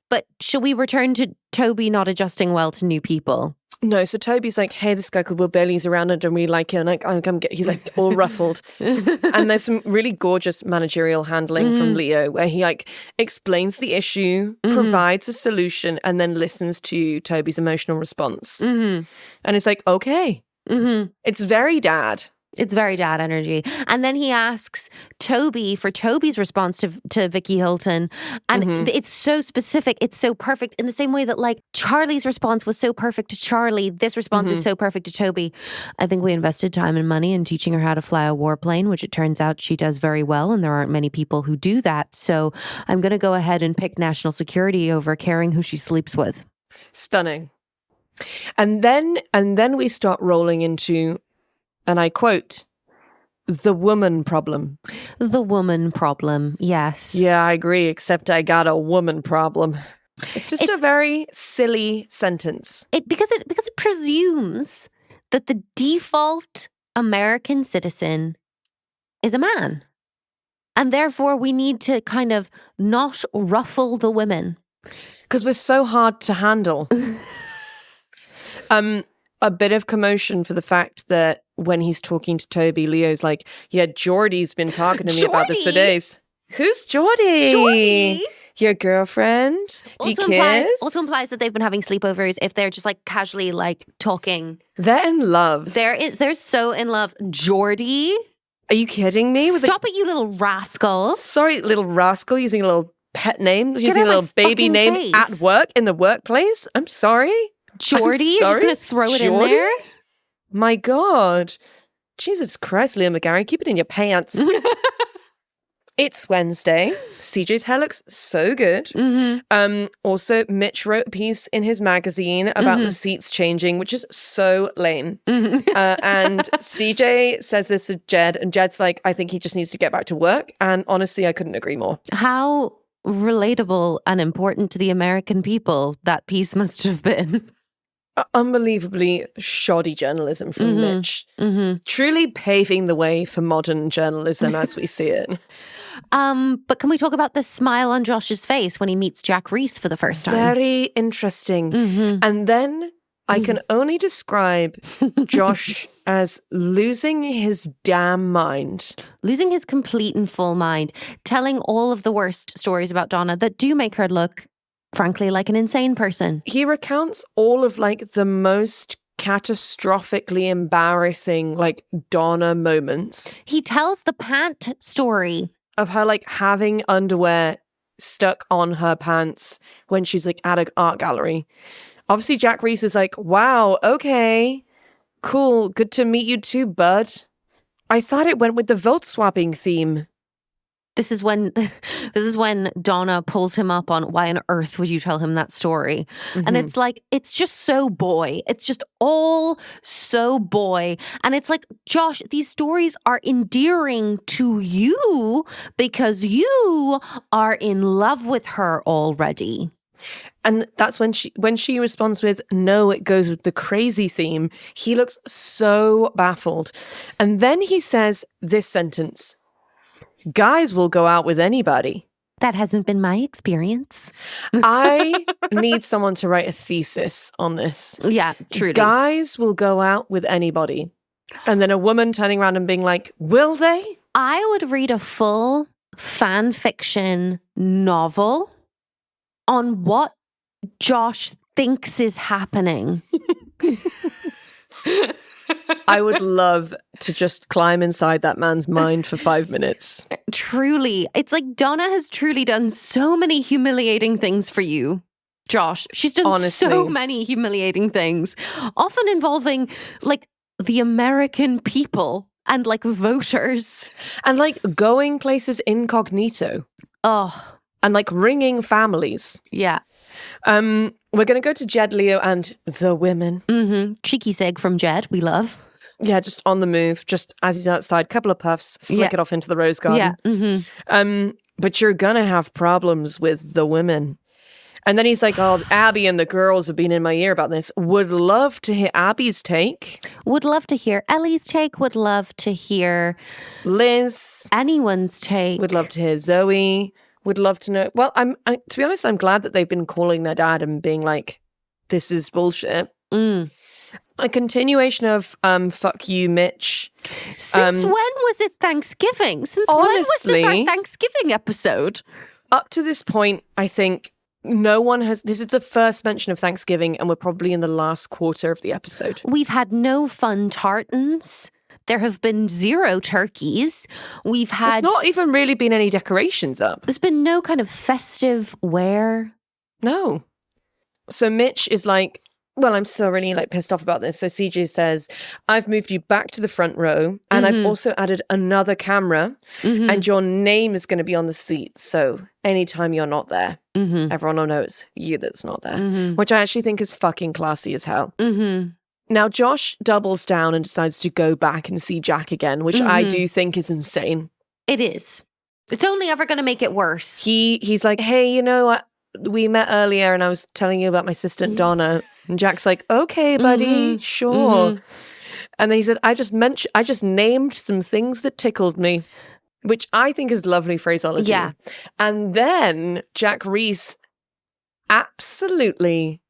But shall we return to Toby not adjusting well to new people? No, so Toby's like, hey, this guy called Will Bailey's around and we like him. Like, he's like all ruffled. And there's some really gorgeous managerial handling from Leo where he like explains the issue, provides a solution, and then listens to Toby's emotional response. And it's like, okay. It's very dad. It's very dad energy. And then he asks Toby for Toby's response to Vicky Hilton. And it's so specific. It's so perfect in the same way that like Charlie's response was so perfect to Charlie. This response is so perfect to Toby. I think we invested time and money in teaching her how to fly a warplane, which it turns out she does very well. And there aren't many people who do that. So I'm going to go ahead and pick national security over caring who she sleeps with. Stunning. And then we start rolling into, and I quote, the woman problem. The woman problem, yes. Yeah, I agree, except I got a woman problem. It's just a very silly sentence. Because it presumes that the default American citizen is a man. And therefore we need to kind of not ruffle the women. Because we're so hard to handle. A bit of commotion for the fact that when he's talking to Toby, Leo's like, yeah, Geordie's been talking to me about this for days. Who's Geordie? Geordie? Your girlfriend? Do you kiss? Also implies that they've been having sleepovers if they're just like casually like talking. They're in love. They're so in love. Geordie? Are you kidding me? Stop it, you little rascal. Sorry, little rascal, using a little pet name, using a little baby name face. at work, in the workplace. I'm sorry. Geordie? You're just going to throw it in there? My God. Jesus Christ, Leo McGarry, keep it in your pants. It's Wednesday. CJ's hair looks so good. Also, Mitch wrote a piece in his magazine about the seats changing, which is so lame. And CJ says this to Jed, and Jed's like, I think he just needs to get back to work. And honestly, I couldn't agree more. How relatable and important to the American people that piece must have been. Unbelievably shoddy journalism from Mitch. Truly paving the way for modern journalism as we see it. But can we talk about the smile on Josh's face when he meets Jack Reese for the first time? Very interesting. And then I can only describe Josh as losing his damn mind. Losing his complete and full mind. Telling all of the worst stories about Donna that do make her look, frankly, like an insane person. He recounts all of like the most catastrophically embarrassing like Donna moments. He tells the pant story of her like having underwear stuck on her pants when she's like at an art gallery. Obviously Jack Reese is like, wow, okay, cool, good to meet you too, bud. I thought it went with the vote swapping theme. This is when Donna pulls him up on why on earth would you tell him that story? And it's like, it's just so boy. It's just all so boy. And it's like, Josh, these stories are endearing to you because you are in love with her already. And that's when she responds with, no, it goes with the crazy theme. He looks so baffled. And then he says this sentence, guys will go out with anybody. That hasn't been my experience. I need someone to write a thesis on this. Yeah, truly. Guys will go out with anybody. And then a woman turning around and being like, will they? I would read a full fan fiction novel on what Josh thinks is happening. I would love to just climb inside that man's mind for 5 minutes. Truly. It's like Donna has truly done so many humiliating things for you, Josh. She's done so many humiliating things, often involving like the American people and like voters. And like going places incognito. Oh. And like ringing families. Yeah. We're going to go to Jed, Leo, and the women. Cheeky seg from Jed, we love. Yeah, just on the move, just as he's outside, couple of puffs, flick it off into the rose garden. Yeah. But you're going to have problems with the women. And then he's like, oh, Abby and the girls have been in my ear about this. Would love to hear Abby's take. Would love to hear Ellie's take. Would love to hear Liz. Anyone's take. Would love to hear Zoe. Would love to know. Well, to be honest, I'm glad that they've been calling their dad and being like, this is bullshit. A continuation of fuck you, Mitch. Since when was it Thanksgiving? Since when was this our Thanksgiving episode? Up to this point, I think no one has. This is the first mention of Thanksgiving, and we're probably in the last quarter of the episode. We've had no fun tartans. There have been 0 turkeys. We've had. There's not even really been any decorations up. There's been no kind of festive wear. No. So Mitch is like, well, I'm still really like pissed off about this. So CJ says, I've moved you back to the front row and I've also added another camera and your name is going to be on the seat. So anytime you're not there, everyone will know it's you that's not there, which I actually think is fucking classy as hell. Now, Josh doubles down and decides to go back and see Jack again, which I do think is insane. It is. It's only ever going to make it worse. He's like, hey, you know what? We met earlier and I was telling you about my assistant Donna. And Jack's like, okay, buddy, sure. And then he said, I just named some things that tickled me, which I think is lovely phraseology. Yeah. And then Jack Reese absolutely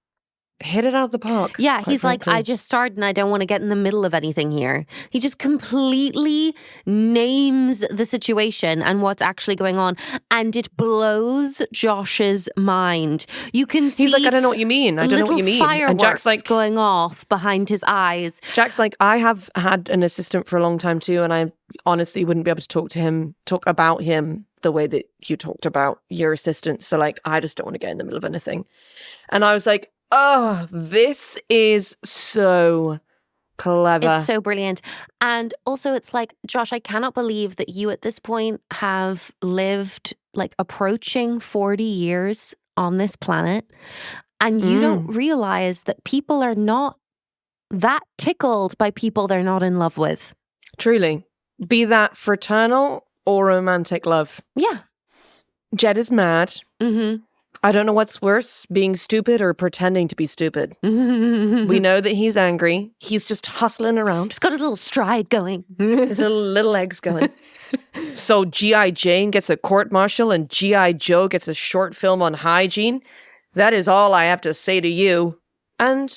hit it out of the park. Yeah, he's like, I just started and I don't want to get in the middle of anything here. He just completely names the situation and what's actually going on. And it blows Josh's mind. You can see he's like, I don't know what you mean. I don't know what you mean. And Jack's like going off behind his eyes. Jack's like, I have had an assistant for a long time too. And I honestly wouldn't be able to talk about him the way that you talked about your assistant. So like, I just don't want to get in the middle of anything. And I was like, oh, this is so clever. It's so brilliant. And also it's like, Josh, I cannot believe that you at this point have lived like approaching 40 years on this planet and you don't realize that people are not that tickled by people they're not in love with. Truly. Be that fraternal or romantic love. Yeah. Jed is mad. I don't know what's worse, being stupid or pretending to be stupid. We know that he's angry. He's just hustling around. He's got his little stride going. His little legs going. So G.I. Jane gets a court-martial and G.I. Joe gets a short film on hygiene. That is all I have to say to you. And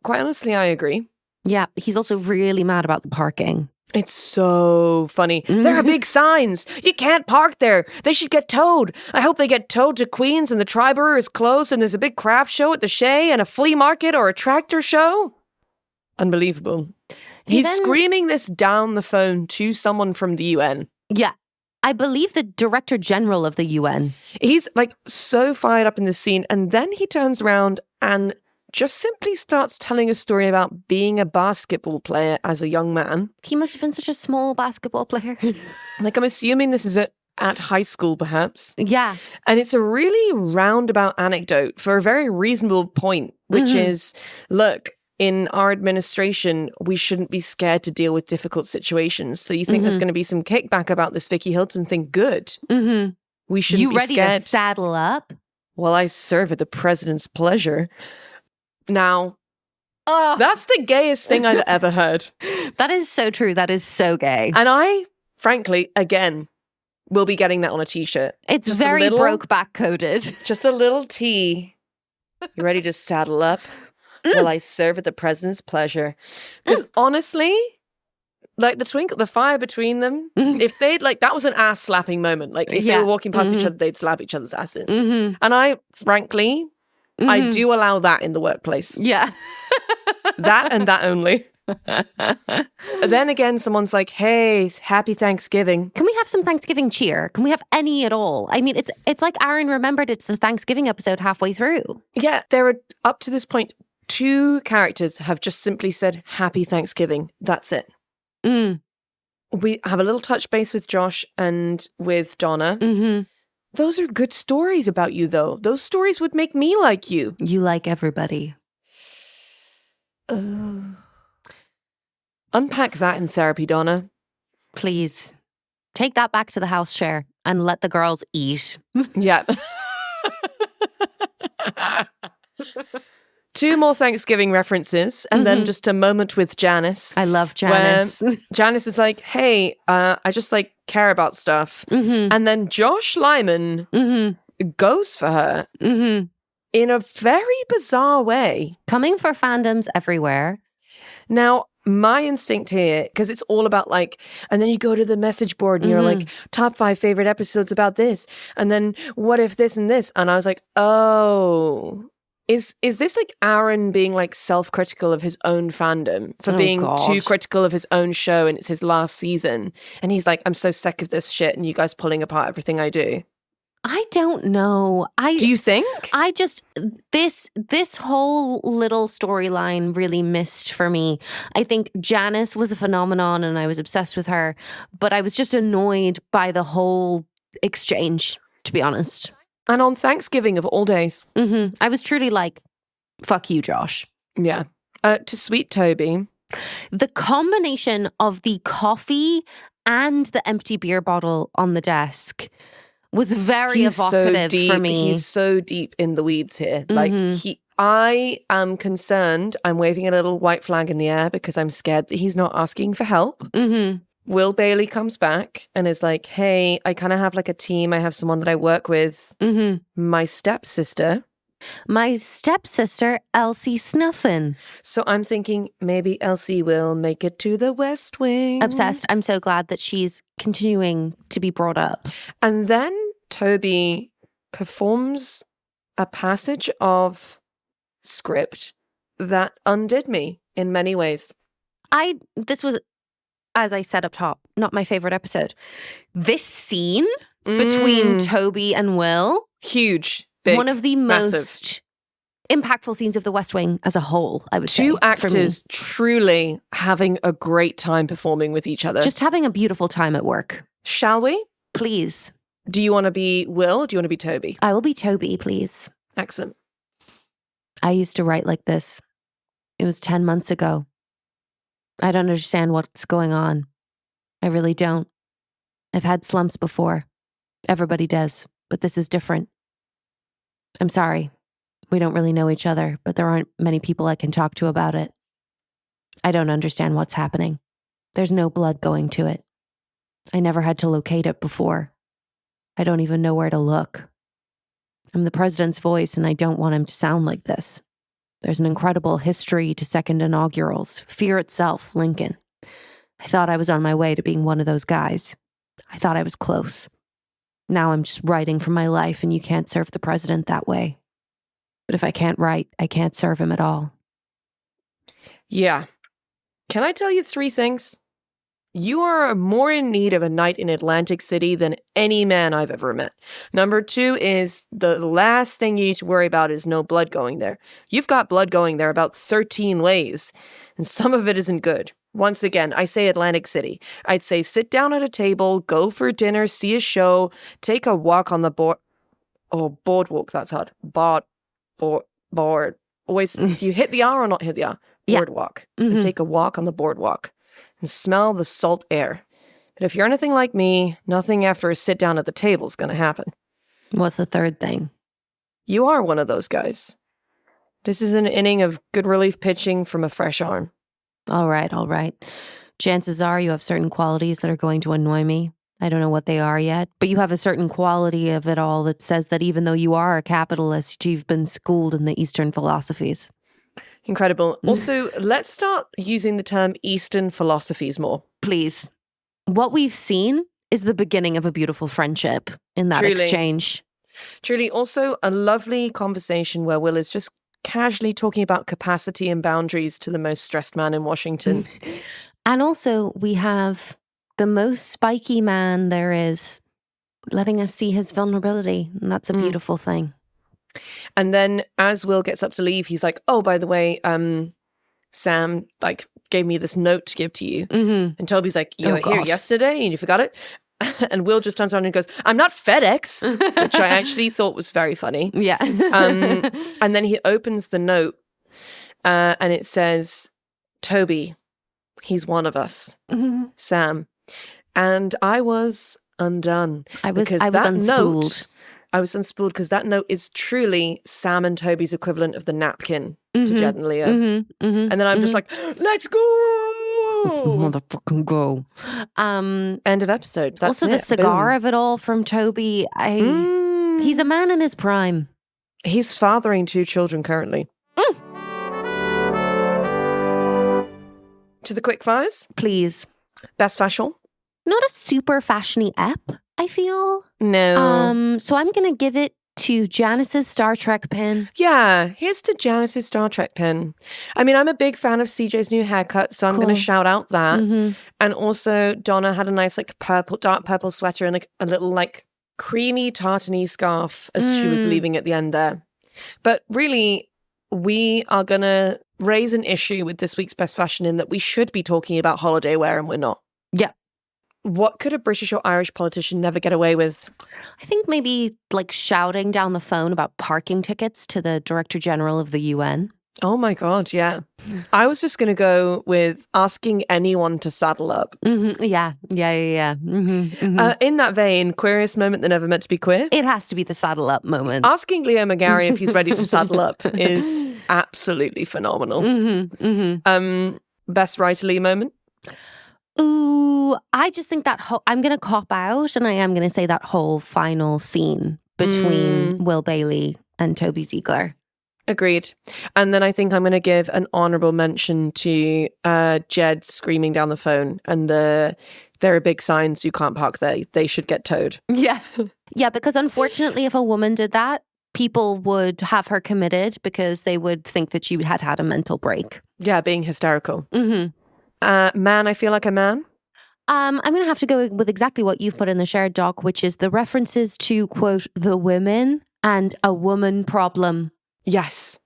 quite honestly, I agree. Yeah, he's also really mad about the parking. It's so funny. There are big signs. You can't park there. They should get towed. I hope they get towed to Queens and the Tri-Brewer is closed and there's a big craft show at the Shea and a flea market or a tractor show. Unbelievable. He's screaming this down the phone to someone from the UN. Yeah. I believe the Director General of the UN. He's like so fired up in this scene and then he turns around and just simply starts telling a story about being a basketball player as a young man. He must have been such a small basketball player. Like, I'm assuming this is at high school, perhaps. Yeah. And it's a really roundabout anecdote for a very reasonable point, which is, look, in our administration, we shouldn't be scared to deal with difficult situations. So you think there's going to be some kickback about this Vicky Hilton thing? Good. We shouldn't be scared. You ready to saddle up? Well, I serve at the president's pleasure. Now, that's the gayest thing I've ever heard. That is so true. That is so gay. And I, frankly, again, will be getting that on a t-shirt. It's just very Brokeback coded. Just a little T. You ready to saddle up? Well, I serve at the president's pleasure. Because honestly, like the fire between them, if they'd like, that was an ass slapping moment. Like if they were walking past each other, they'd slap each other's asses. And I, frankly, I do allow that in the workplace. Yeah. That and that only. Then again, someone's like, hey, happy Thanksgiving. Can we have some Thanksgiving cheer? Can we have any at all? I mean, it's like Aaron remembered it's the Thanksgiving episode halfway through. Yeah, there are, up to this point, 2 characters have just simply said, happy Thanksgiving. That's it. We have a little touch base with Josh and with Donna. Those are good stories about you, though. Those stories would make me like you. You like everybody. Unpack that in therapy, Donna. Please. Take that back to the house share and let the girls eat. Yeah. 2 more Thanksgiving references and then just a moment with Janice. I love Janice. Janice is like, hey, I just like care about stuff. And then Josh Lyman goes for her in a very bizarre way. Coming for fandoms everywhere. Now, my instinct here, because it's all about like, and then you go to the message board and you're like, top 5 favorite episodes about this. And then what if this and this? And I was like, oh, is this like Aaron being like self-critical of his own fandom for being too critical of his own show and it's his last season? And he's like, I'm so sick of this shit and you guys pulling apart everything I do. I don't know. Do you think? I just this whole little storyline really missed for me. I think Janice was a phenomenon and I was obsessed with her, but I was just annoyed by the whole exchange, to be honest. And on Thanksgiving of all days. I was truly like, fuck you, Josh. Yeah. To sweet Toby. The combination of the coffee and the empty beer bottle on the desk was very evocative for me. He's so deep in the weeds here. Like I am concerned. I'm waving a little white flag in the air because I'm scared that he's not asking for help. Will Bailey comes back and is like, hey, I kind of have like a team. I have someone that I work with. My stepsister, Elsie Snuffin. So I'm thinking maybe Elsie will make it to the West Wing. Obsessed. I'm so glad that she's continuing to be brought up. And then Toby performs a passage of script that undid me in many ways. This was, as I said up top, not my favorite episode. This scene between Toby and Will, huge, big, one of the massive, most impactful scenes of The West Wing as a whole, I would say. Two actors truly having a great time performing with each other. Just having a beautiful time at work. Shall we? Please. Do you want to be Will or do you want to be Toby? I will be Toby, please. Excellent. I used to write like this. It was 10 months ago. I don't understand what's going on. I really don't. I've had slumps before. Everybody does, but this is different. I'm sorry. We don't really know each other, but there aren't many people I can talk to about it. I don't understand what's happening. There's no blood going to it. I never had to locate it before. I don't even know where to look. I'm the president's voice, and I don't want him to sound like this. There's an incredible history to second inaugurals. Fear itself, Lincoln. I thought I was on my way to being one of those guys. I thought I was close. Now I'm just writing for my life, and you can't serve the president that way. But if I can't write, I can't serve him at all. Yeah. Can I tell you 3 things? You are more in need of a night in Atlantic City than any man I've ever met. Number 2 is the last thing you need to worry about is no blood going there. You've got blood going there about 13 ways, and some of it isn't good. Once again, I say Atlantic City. I'd say sit down at a table, go for dinner, see a show, take a walk on the boardwalk. That's hard. Board. Always, if you hit the R or not hit the R, boardwalk. And take a walk on the boardwalk and smell the salt air. But if you're anything like me, nothing after a sit down at the table is going to happen. What's the third thing? You are one of those guys. This is an inning of good relief pitching from a fresh arm. All right. Chances are you have certain qualities that are going to annoy me. I don't know what they are yet, but you have a certain quality of it all that says that even though you are a capitalist, you've been schooled in the Eastern philosophies. Incredible. Also, let's start using the term Eastern philosophies more. Please. What we've seen is the beginning of a beautiful friendship in that exchange. Truly. Also, a lovely conversation where Will is just casually talking about capacity and boundaries to the most stressed man in Washington. And also, we have the most spiky man there is, letting us see his vulnerability. And that's a beautiful thing. And then as Will gets up to leave, he's like, oh, by the way, Sam gave me this note to give to you. And Toby's like, you were here yesterday and you forgot it? And Will just turns around and goes, I'm not FedEx, which I actually thought was very funny. Yeah. And then he opens the note and it says, Toby, he's one of us, Sam. And I was undone. I was unspooled. I was unspooled because that note is truly Sam and Toby's equivalent of the napkin to Jed and Leo. And then I'm just like, let's go! Let's motherfucking go. End of episode. That's also, the cigar of it all from Toby. He's a man in his prime. He's fathering 2 children currently. to the quick fires. Please. Best fashion? Not a super fashiony ep, I feel. No. So I'm going to give it to Janice's Star Trek pin. Yeah, here's to Janice's Star Trek pin. I mean, I'm a big fan of CJ's new haircut, so I'm going to shout out that. And also, Donna had a nice like dark purple sweater and like a little like creamy tartany scarf as she was leaving at the end there. But really, we are going to raise an issue with this week's best fashion in that we should be talking about holiday wear and we're not. Yeah. What could a British or Irish politician never get away with? I think maybe like shouting down the phone about parking tickets to the Director General of the UN. Oh my God, yeah. I was just going to go with asking anyone to saddle up. Yeah. In that vein, queerest moment that never meant to be queer? It has to be the saddle up moment. Asking Leo McGarry if he's ready to saddle up is absolutely phenomenal. Best writerly moment? Ooh, I just think that I'm going to cop out and I am going to say that whole final scene between Will Bailey and Toby Ziegler. Agreed. And then I think I'm going to give an honourable mention to Jed screaming down the phone and there are big signs you can't park there. They should get towed. Yeah. Yeah, because unfortunately if a woman did that, people would have her committed because they would think that she had had a mental break. Yeah, being hysterical. Man, I feel like a man. I'm going to have to go with exactly what you've put in the shared doc, which is the references to, quote, the women and a woman problem. Yes.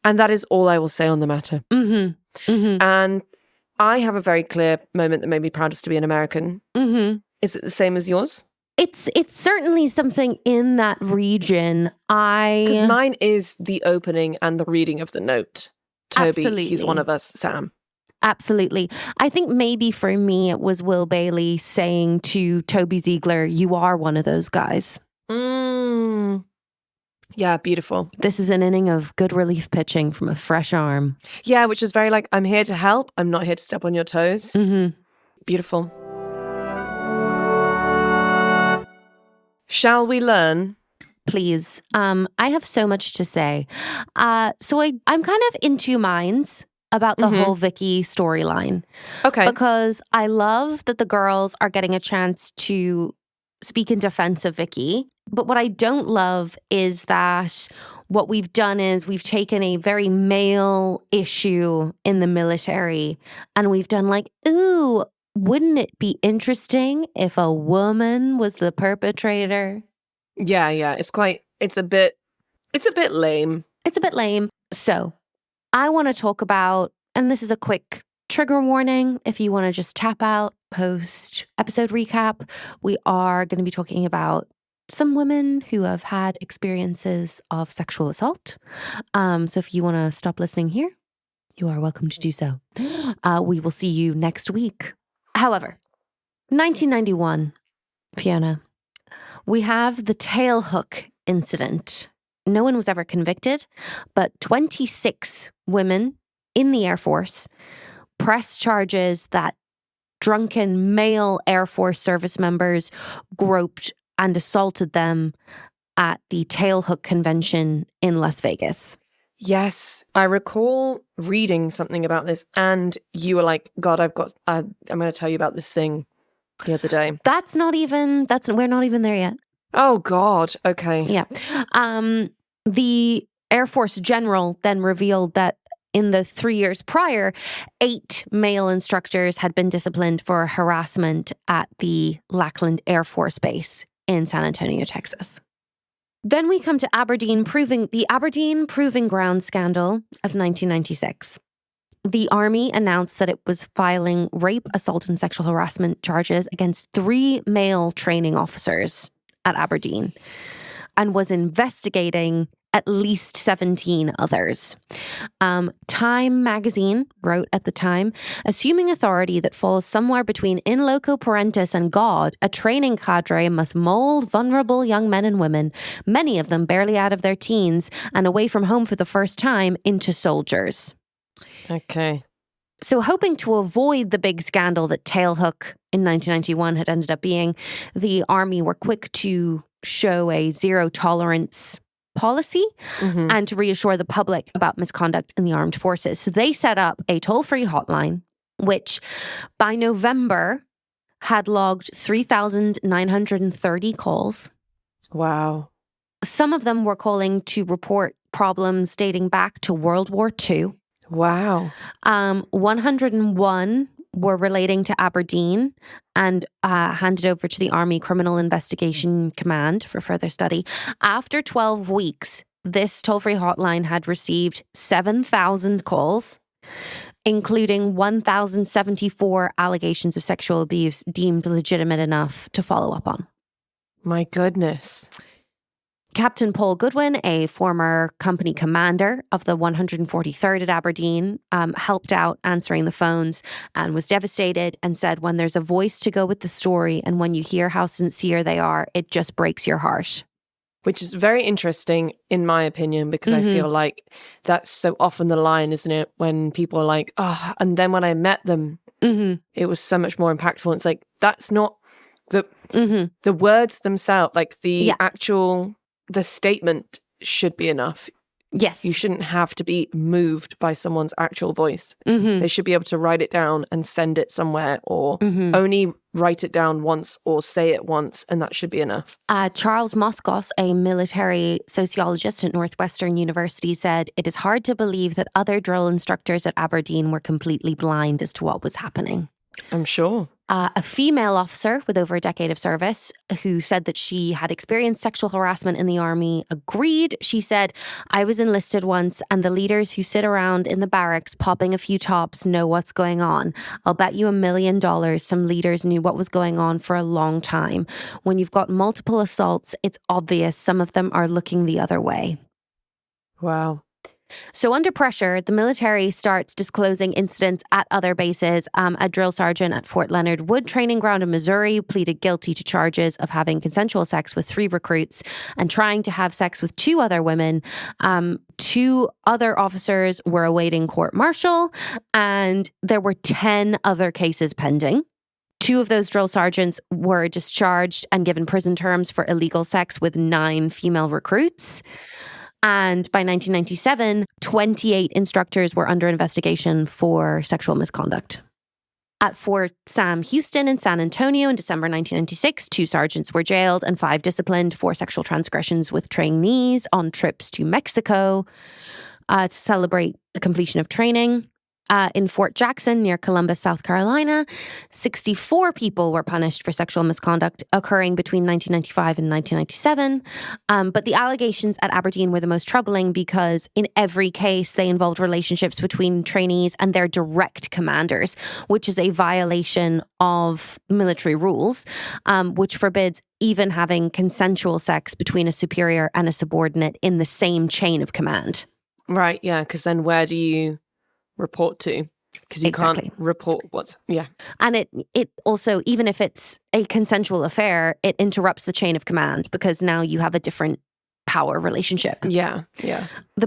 And that is all I will say on the matter. And I have a very clear moment that made me proudest to be an American. Is it the same as yours? It's certainly something in that region. Because mine is the opening and the reading of the note. Toby, Absolutely. He's one of us, Sam. Absolutely. I think maybe for me it was Will Bailey saying to Toby Ziegler, you are one of those guys. Yeah, beautiful. This is an inning of good relief pitching from a fresh arm. Yeah, which is very like, I'm here to help. I'm not here to step on your toes. Beautiful. Shall we learn? Please. I have so much to say. So I'm kind of in two minds about the whole Vicky storyline. Okay. Because I love that the girls are getting a chance to speak in defense of Vicky. But what I don't love is that what we've done is we've taken a very male issue in the military and we've done like, ooh, wouldn't it be interesting if a woman was the perpetrator? Yeah. It's a bit lame. It's a bit lame. So I want to talk about, and this is a quick trigger warning, if you want to just tap out post episode recap, we are going to be talking about some women who have had experiences of sexual assault. So if you want to stop listening here, you are welcome to do so. We will see you next week. However, 1991, Fiona, we have the tailhook incident. No one was ever convicted, but 26 women in the Air Force pressed charges that drunken male Air Force service members groped and assaulted them at the Tailhook Convention in Las Vegas. Yes, I recall reading something about this and you were like, God, I'm going to tell you about this thing the other day. We're not even there yet. Oh, God. Okay. Yeah. The Air Force general then revealed that in the 3 years prior, 8 male instructors had been disciplined for harassment at the Lackland Air Force Base in San Antonio, Texas. Then we come to the Aberdeen Proving Ground scandal of 1996. The Army announced that it was filing rape, assault, and sexual harassment charges against 3 male training officers at Aberdeen and was investigating at least 17 others. Time magazine wrote at the time, assuming authority that falls somewhere between in loco parentis and God, a training cadre must mold vulnerable young men and women, many of them barely out of their teens and away from home for the first time, into soldiers. Okay. So hoping to avoid the big scandal that Tailhook in 1991 had ended up being, the Army were quick to show a zero tolerance policy and to reassure the public about misconduct in the armed forces. So they set up a toll-free hotline which by November had logged 3,930 calls. Wow. Some of them were calling to report problems dating back to World War II. Wow. 101 were relating to Aberdeen and handed over to the Army Criminal Investigation Command for further study. After 12 weeks, this toll-free hotline had received 7,000 calls, including 1,074 allegations of sexual abuse deemed legitimate enough to follow up on. My goodness. Captain Paul Goodwin, a former company commander of the 143rd at Aberdeen, helped out answering the phones and was devastated and said, when there's a voice to go with the story and when you hear how sincere they are, it just breaks your heart. Which is very interesting, in my opinion, because I feel like that's so often the line, isn't it? When people are like, oh, and then when I met them, it was so much more impactful. It's like, that's not the words themselves, like the actual... The statement should be enough. Yes. You shouldn't have to be moved by someone's actual voice. They should be able to write it down and send it somewhere, or only write it down once or say it once, and that should be enough. Charles Moskos, a military sociologist at Northwestern University, said, it is hard to believe that other drill instructors at Aberdeen were completely blind as to what was happening. I'm sure. A female officer with over a decade of service who said that she had experienced sexual harassment in the army agreed. She said, I was enlisted once and the leaders who sit around in the barracks popping a few tops know what's going on. I'll bet you $1 million some leaders knew what was going on for a long time. When you've got multiple assaults, it's obvious some of them are looking the other way. Wow. So under pressure, the military starts disclosing incidents at other bases. A drill sergeant at Fort Leonard Wood Training Ground in Missouri pleaded guilty to charges of having consensual sex with 3 recruits and trying to have sex with 2 other women. 2 other officers were awaiting court-martial, and there were 10 other cases pending. 2 of those drill sergeants were discharged and given prison terms for illegal sex with 9 female recruits. And by 1997, 28 instructors were under investigation for sexual misconduct. At Fort Sam Houston in San Antonio in December 1996, 2 sergeants were jailed and 5 disciplined for sexual transgressions with trainees on trips to Mexico to celebrate the completion of training. In Fort Jackson near Columbus, South Carolina, 64 people were punished for sexual misconduct occurring between 1995 and 1997. But the allegations at Aberdeen were the most troubling because in every case, they involved relationships between trainees and their direct commanders, which is a violation of military rules, which forbids even having consensual sex between a superior and a subordinate in the same chain of command. Right, yeah, because then where do you report to? Because you can't report what's and it also, even if it's a consensual affair, it interrupts the chain of command because now you have a different power relationship. The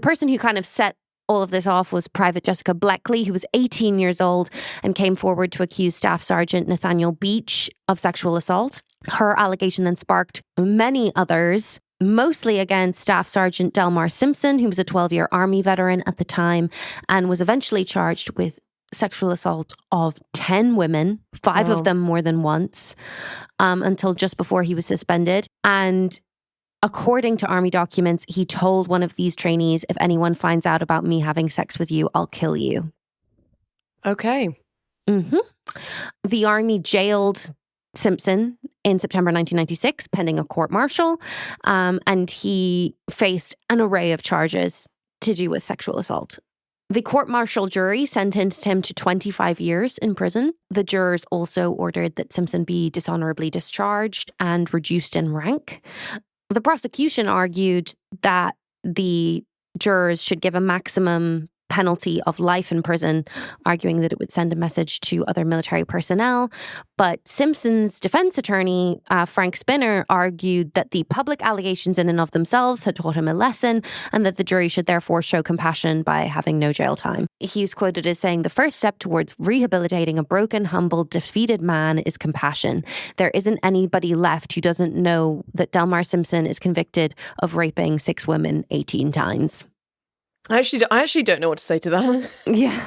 person who kind of set all of this off was Private Jessica Bleckley, who was 18 years old and came forward to accuse Staff Sergeant Nathaniel Beach of sexual assault. Her allegation then sparked many others, mostly against Staff Sergeant Delmar Simpson, who was a 12-year Army veteran at the time and was eventually charged with sexual assault of 10 women, 5 of them more than once, until just before he was suspended. And according to Army documents, he told one of these trainees, if anyone finds out about me having sex with you, I'll kill you. Okay. The Army jailed Simpson in September 1996, pending a court-martial, and he faced an array of charges to do with sexual assault. The court-martial jury sentenced him to 25 years in prison. The jurors also ordered that Simpson be dishonorably discharged and reduced in rank. The prosecution argued that the jurors should give a maximum penalty of life in prison, arguing that it would send a message to other military personnel. But Simpson's defense attorney, Frank Spinner, argued that the public allegations in and of themselves had taught him a lesson and that the jury should therefore show compassion by having no jail time. He's quoted as saying, "The first step towards rehabilitating a broken, humbled, defeated man is compassion. There isn't anybody left who doesn't know that Delmar Simpson is convicted of raping 6 women 18 times. I actually don't know what to say to that. Yeah.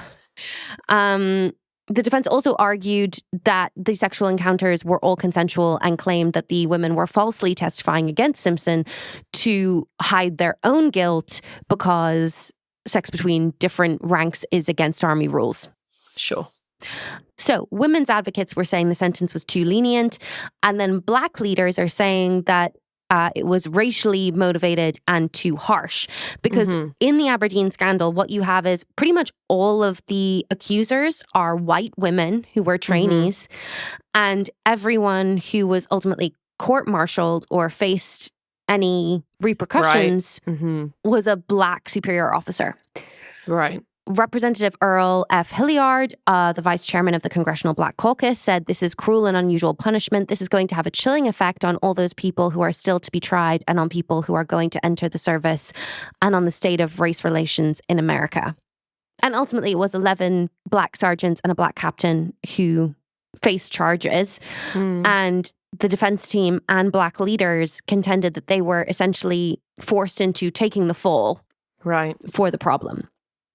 The defense also argued that the sexual encounters were all consensual and claimed that the women were falsely testifying against Simpson to hide their own guilt because sex between different ranks is against Army rules. Sure. So women's advocates were saying the sentence was too lenient, and then Black leaders are saying that it was racially motivated and too harsh. Because in the Aberdeen scandal, what you have is pretty much all of the accusers are white women who were trainees, and everyone who was ultimately court-martialed or faced any repercussions was a Black superior officer. Right. Representative Earl F. Hilliard, the vice chairman of the Congressional Black Caucus, said this is cruel and unusual punishment. This is going to have a chilling effect on all those people who are still to be tried and on people who are going to enter the service and on the state of race relations in America. And ultimately, it was 11 Black sergeants and a Black captain who faced charges. And the defense team and Black leaders contended that they were essentially forced into taking the fall for the problem.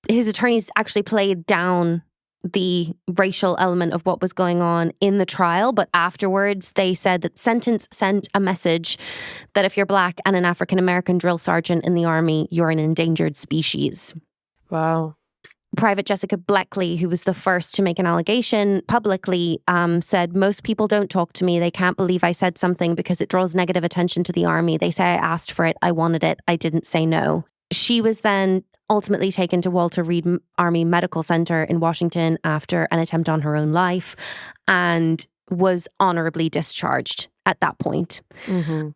His attorneys actually played down the racial element of what was going on in the trial, but afterwards they said that sentence sent a message that if you're Black and an African-American drill sergeant in the Army, you're an endangered species. Wow. Private Jessica Bleckley, who was the first to make an allegation publicly, said, most people don't talk to me. They can't believe I said something because it draws negative attention to the Army. They say I asked for it. I wanted it. I didn't say no. She was then ultimately taken to Walter Reed Army Medical Center in Washington after an attempt on her own life and was honorably discharged at that point.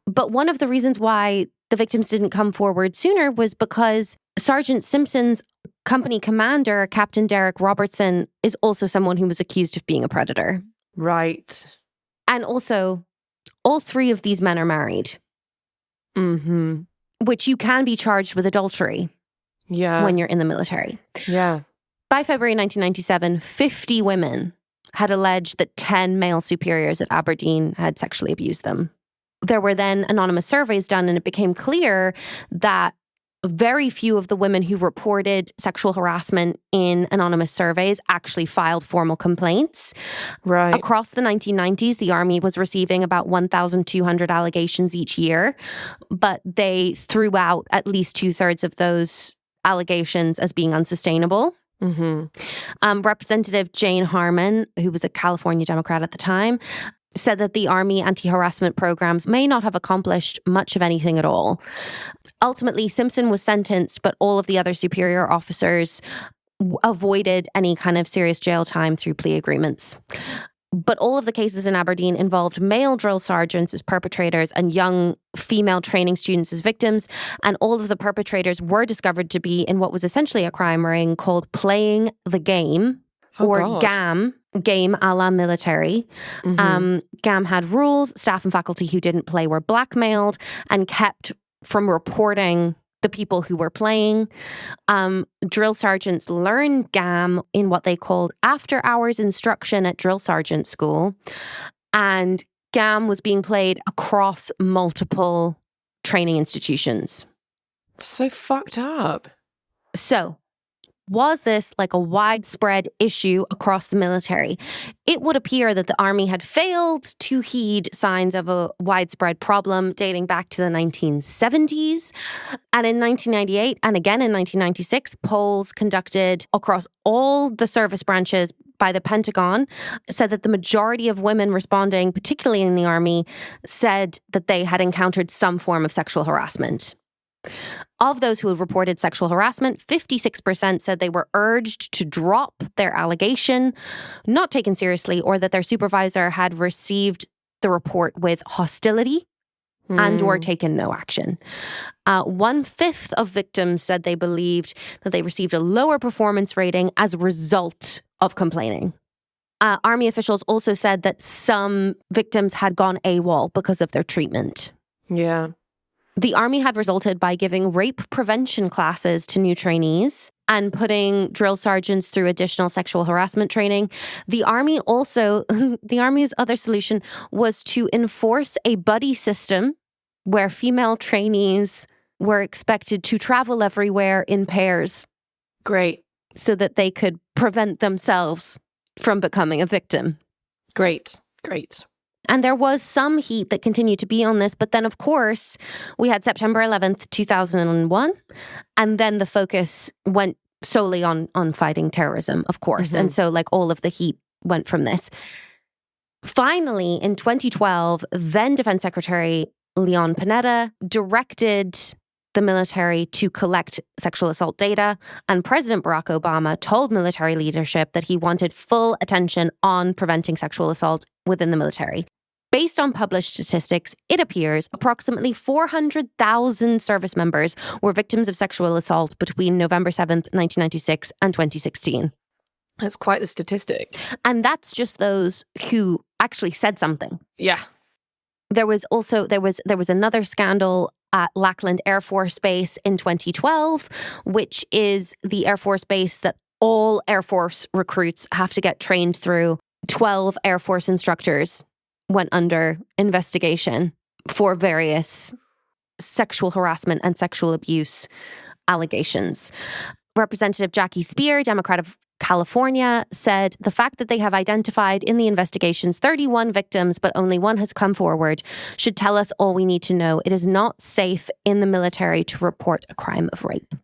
But one of the reasons why the victims didn't come forward sooner was because Sergeant Simpson's company commander, Captain Derek Robertson, is also someone who was accused of being a predator. Right. And also, all three of these men are married. Which you can be charged with adultery when you're in the military. Yeah. By February 1997, 50 women had alleged that 10 male superiors at Aberdeen had sexually abused them. There were then anonymous surveys done, and it became clear that very few of the women who reported sexual harassment in anonymous surveys actually filed formal complaints. Right. Across the 1990s, the Army was receiving about 1,200 allegations each year, but they threw out at least 2/3 of those allegations as being unsustainable. Representative Jane Harmon, who was a California Democrat at the time, said that the Army anti-harassment programs may not have accomplished much of anything at all. Ultimately, Simpson was sentenced, but all of the other superior officers avoided any kind of serious jail time through plea agreements. But all of the cases in Aberdeen involved male drill sergeants as perpetrators and young female training students as victims. And all of the perpetrators were discovered to be in what was essentially a crime ring called playing the game, GAM, game a la military. GAM had rules. Staff and faculty who didn't play were blackmailed and kept from reporting the people who were playing. Drill sergeants learned GAM in what they called after-hours instruction at drill sergeant school. And GAM was being played across multiple training institutions. So fucked up. So, was this like a widespread issue across the military? It would appear that the Army had failed to heed signs of a widespread problem dating back to the 1970s. And in 1998 and again in 1996, polls conducted across all the service branches by the Pentagon said that the majority of women responding, particularly in the Army, said that they had encountered some form of sexual harassment. Of those who had reported sexual harassment, 56% said they were urged to drop their allegation, not taken seriously, or that their supervisor had received the report with hostility and or taken no action. 1/5 of victims said they believed that they received a lower performance rating as a result of complaining. Army officials also said that some victims had gone AWOL because of their treatment. Yeah. The Army had resulted by giving rape prevention classes to new trainees and putting drill sergeants through additional sexual harassment training. The Army's other solution was to enforce a buddy system where female trainees were expected to travel everywhere in pairs. Great. So that they could prevent themselves from becoming a victim. Great. And there was some heat that continued to be on this. But then, of course, we had September 11th, 2001. And then the focus went solely on fighting terrorism, of course. And so like all of the heat went from this. Finally, in 2012, then Defense Secretary Leon Panetta directed the military to collect sexual assault data, and President Barack Obama told military leadership that he wanted full attention on preventing sexual assault within the military. Based on published statistics, it appears approximately 400,000 service members were victims of sexual assault between November 7th, 1996 and 2016. That's quite the statistic. And that's just those who actually said something. Yeah. There was another scandal at Lackland Air Force Base in 2012, which is the Air Force base that all Air Force recruits have to get trained through. 12 Air Force instructors went under investigation for various sexual harassment and sexual abuse allegations. Representative Jackie Spear, Democrat of California, said the fact that they have identified in the investigations 31 victims, but only one has come forward, should tell us all we need to know. It is not safe in the military to report a crime of rape.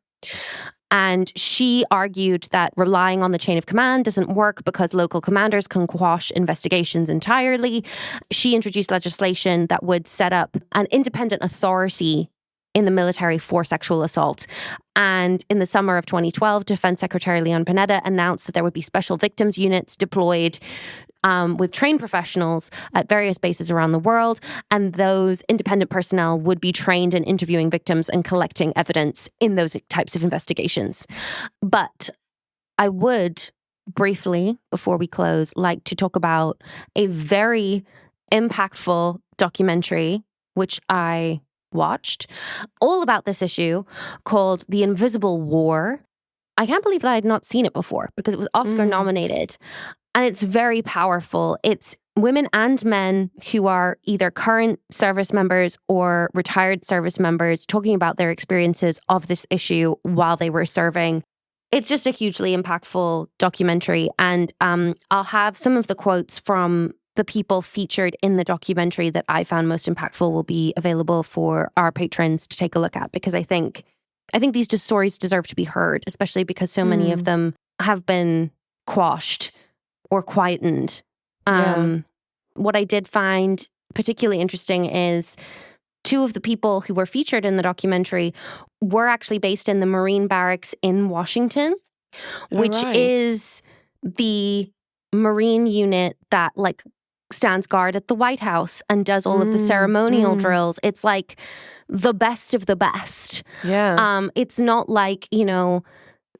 And she argued that relying on the chain of command doesn't work because local commanders can quash investigations entirely. She introduced legislation that would set up an independent authority in the military for sexual assault. And in the summer of 2012, Defense Secretary Leon Panetta announced that there would be special victims units deployed with trained professionals at various bases around the world. And those independent personnel would be trained in interviewing victims and collecting evidence in those types of investigations. But I would briefly, before we close, like to talk about a very impactful documentary, which I watched, all about this issue, called The Invisible War. I can't believe that I had not seen it before because it was Oscar nominated. And it's very powerful. It's women and men who are either current service members or retired service members talking about their experiences of this issue while they were serving. It's just a hugely impactful documentary. And I'll have some of the quotes from the people featured in the documentary that I found most impactful will be available for our patrons to take a look at, because I think these stories deserve to be heard, especially because so many of them have been quashed or quietened. What I did find particularly interesting is two of the people who were featured in the documentary were actually based in the Marine Barracks in Washington, which is the Marine unit that stands guard at the White House and does all of the ceremonial drills. It's like the best of the best. Yeah. It's not like,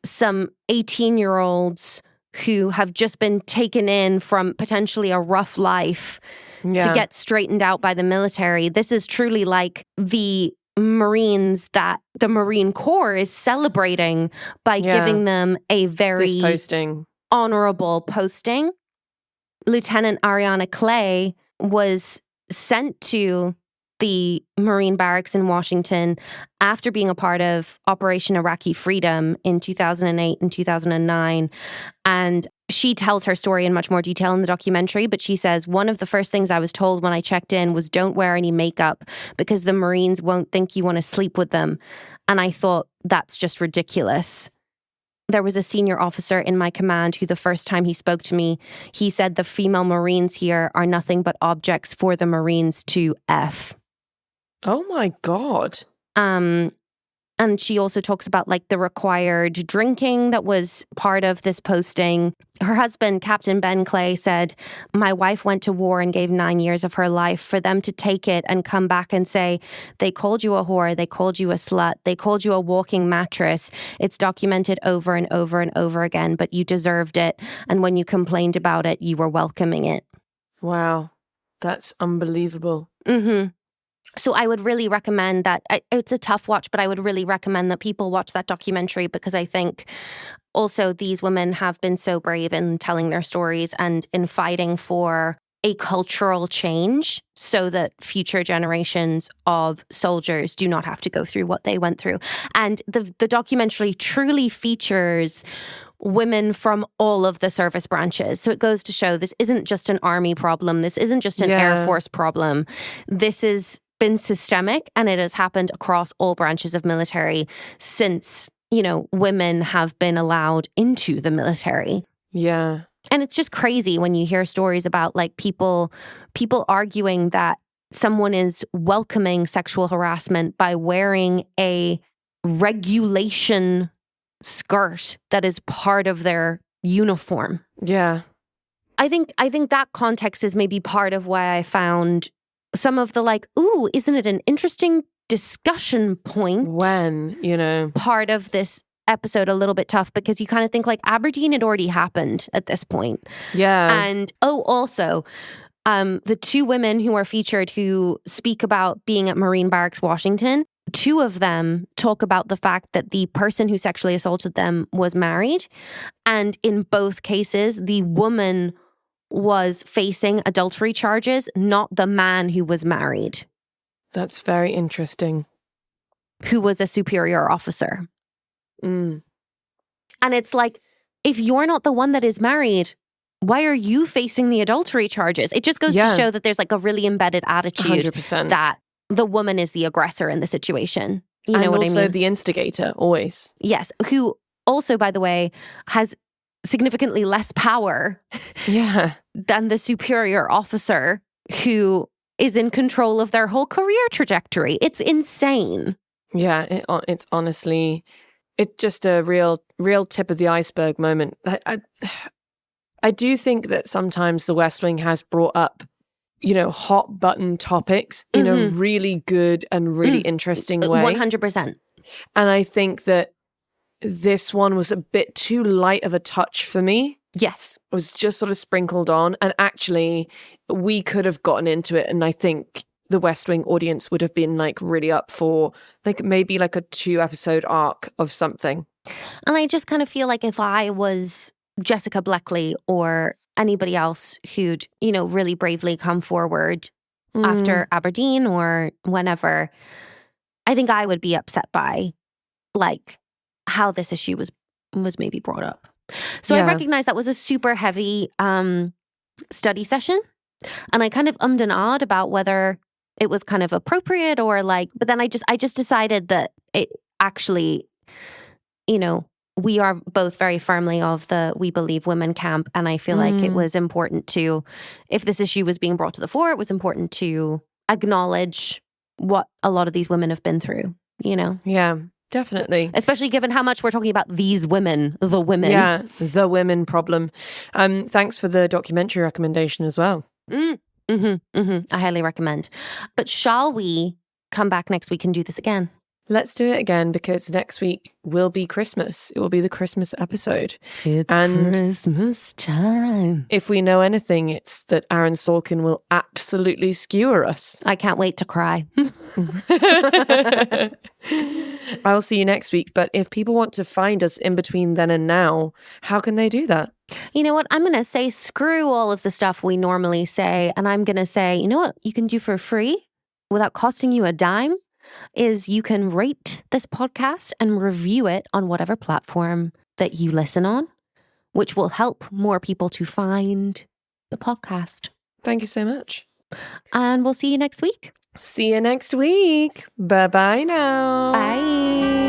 some 18-year-olds who have just been taken in from potentially a rough life to get straightened out by the military. This is truly like the Marines that the Marine Corps is celebrating by giving them a very honorable posting. Lieutenant Ariana Clay was sent to the Marine Barracks in Washington after being a part of Operation Iraqi Freedom in 2008 and 2009. And she tells her story in much more detail in the documentary, but she says, one of the first things I was told when I checked in was don't wear any makeup because the Marines won't think you want to sleep with them. And I thought, that's just ridiculous. There was a senior officer in my command who the first time he spoke to me, he said the female Marines here are nothing but objects for the Marines to F. Oh my God. And she also talks about the required drinking that was part of this posting. Her husband, Captain Ben Clay, said, my wife went to war and gave 9 years of her life. For them to take it and come back and say, they called you a whore, they called you a slut, they called you a walking mattress. It's documented over and over and over again, but you deserved it. And when you complained about it, you were welcoming it. Wow. That's unbelievable. Mm-hmm. So I would really recommend that. It's a tough watch, but I would really recommend that people watch that documentary, because I think also these women have been so brave in telling their stories and in fighting for a cultural change so that future generations of soldiers do not have to go through what they went through. And the documentary truly features women from all of the service branches. So it goes to show this isn't just an army problem. This isn't just an Air Force problem. This has been systemic, and it has happened across all branches of military since, women have been allowed into the military. Yeah. And it's just crazy when you hear stories about like people arguing that someone is welcoming sexual harassment by wearing a regulation skirt that is part of their uniform. Yeah. I think that context is maybe part of why I found some of the like, ooh, isn't it an interesting discussion point? When, part of this episode a little bit tough, because you kind of think like Aberdeen had already happened at this point. Yeah. And also the two women who are featured who speak about being at Marine Barracks, Washington, two of them talk about the fact that the person who sexually assaulted them was married. And in both cases, the woman was facing adultery charges, not the man who was married. That's very interesting. Who was a superior officer. And it's like, if you're not the one that is married, why are you facing the adultery charges? It just goes to show that there's like a really embedded attitude 100%. that the woman is the aggressor in the situation. You know and what I mean? also the instigator, always. Yes. Who also, by the way, has significantly less power than the superior officer who is in control of their whole career trajectory. It's insane. Yeah, it's honestly, it's just a real tip of the iceberg moment. I do think that sometimes the West Wing has brought up, hot button topics in a really good and really interesting way. 100%. And I think that this one was a bit too light of a touch for me. Yes. It was just sort of sprinkled on. And actually, we could have gotten into it. And I think the West Wing audience would have been like really up for like maybe like a 2-episode arc of something. And I just kind of feel like if I was Jessica Bleckley or anybody else who'd, really bravely come forward after Aberdeen or whenever, I think I would be upset by like how this issue was maybe brought up. So I recognize that was a super heavy study session. And I kind of ummed and ahed about whether it was kind of appropriate or like, but then I just decided that it actually, we are both very firmly of the We Believe Women camp. And I feel like it was important to, if this issue was being brought to the fore, it was important to acknowledge what a lot of these women have been through, Yeah, definitely. Especially given how much we're talking about these women, the women. Yeah, the women problem. Thanks for the documentary recommendation as well. I highly recommend. But shall we come back next week and do this again? Let's do it again, because next week will be Christmas. It will be the Christmas episode. It's Christmas time. If we know anything, it's that Aaron Sorkin will absolutely skewer us. I can't wait to cry. I'll see you next week. But if people want to find us in between then and now, how can they do that? You know what? I'm going to say screw all of the stuff we normally say. And I'm going to say, you know what you can do for free without costing you a dime? Is you can rate this podcast and review it on whatever platform that you listen on, which will help more people to find the podcast. Thank you so much. And we'll see you next week. See you next week. Bye-bye now. Bye.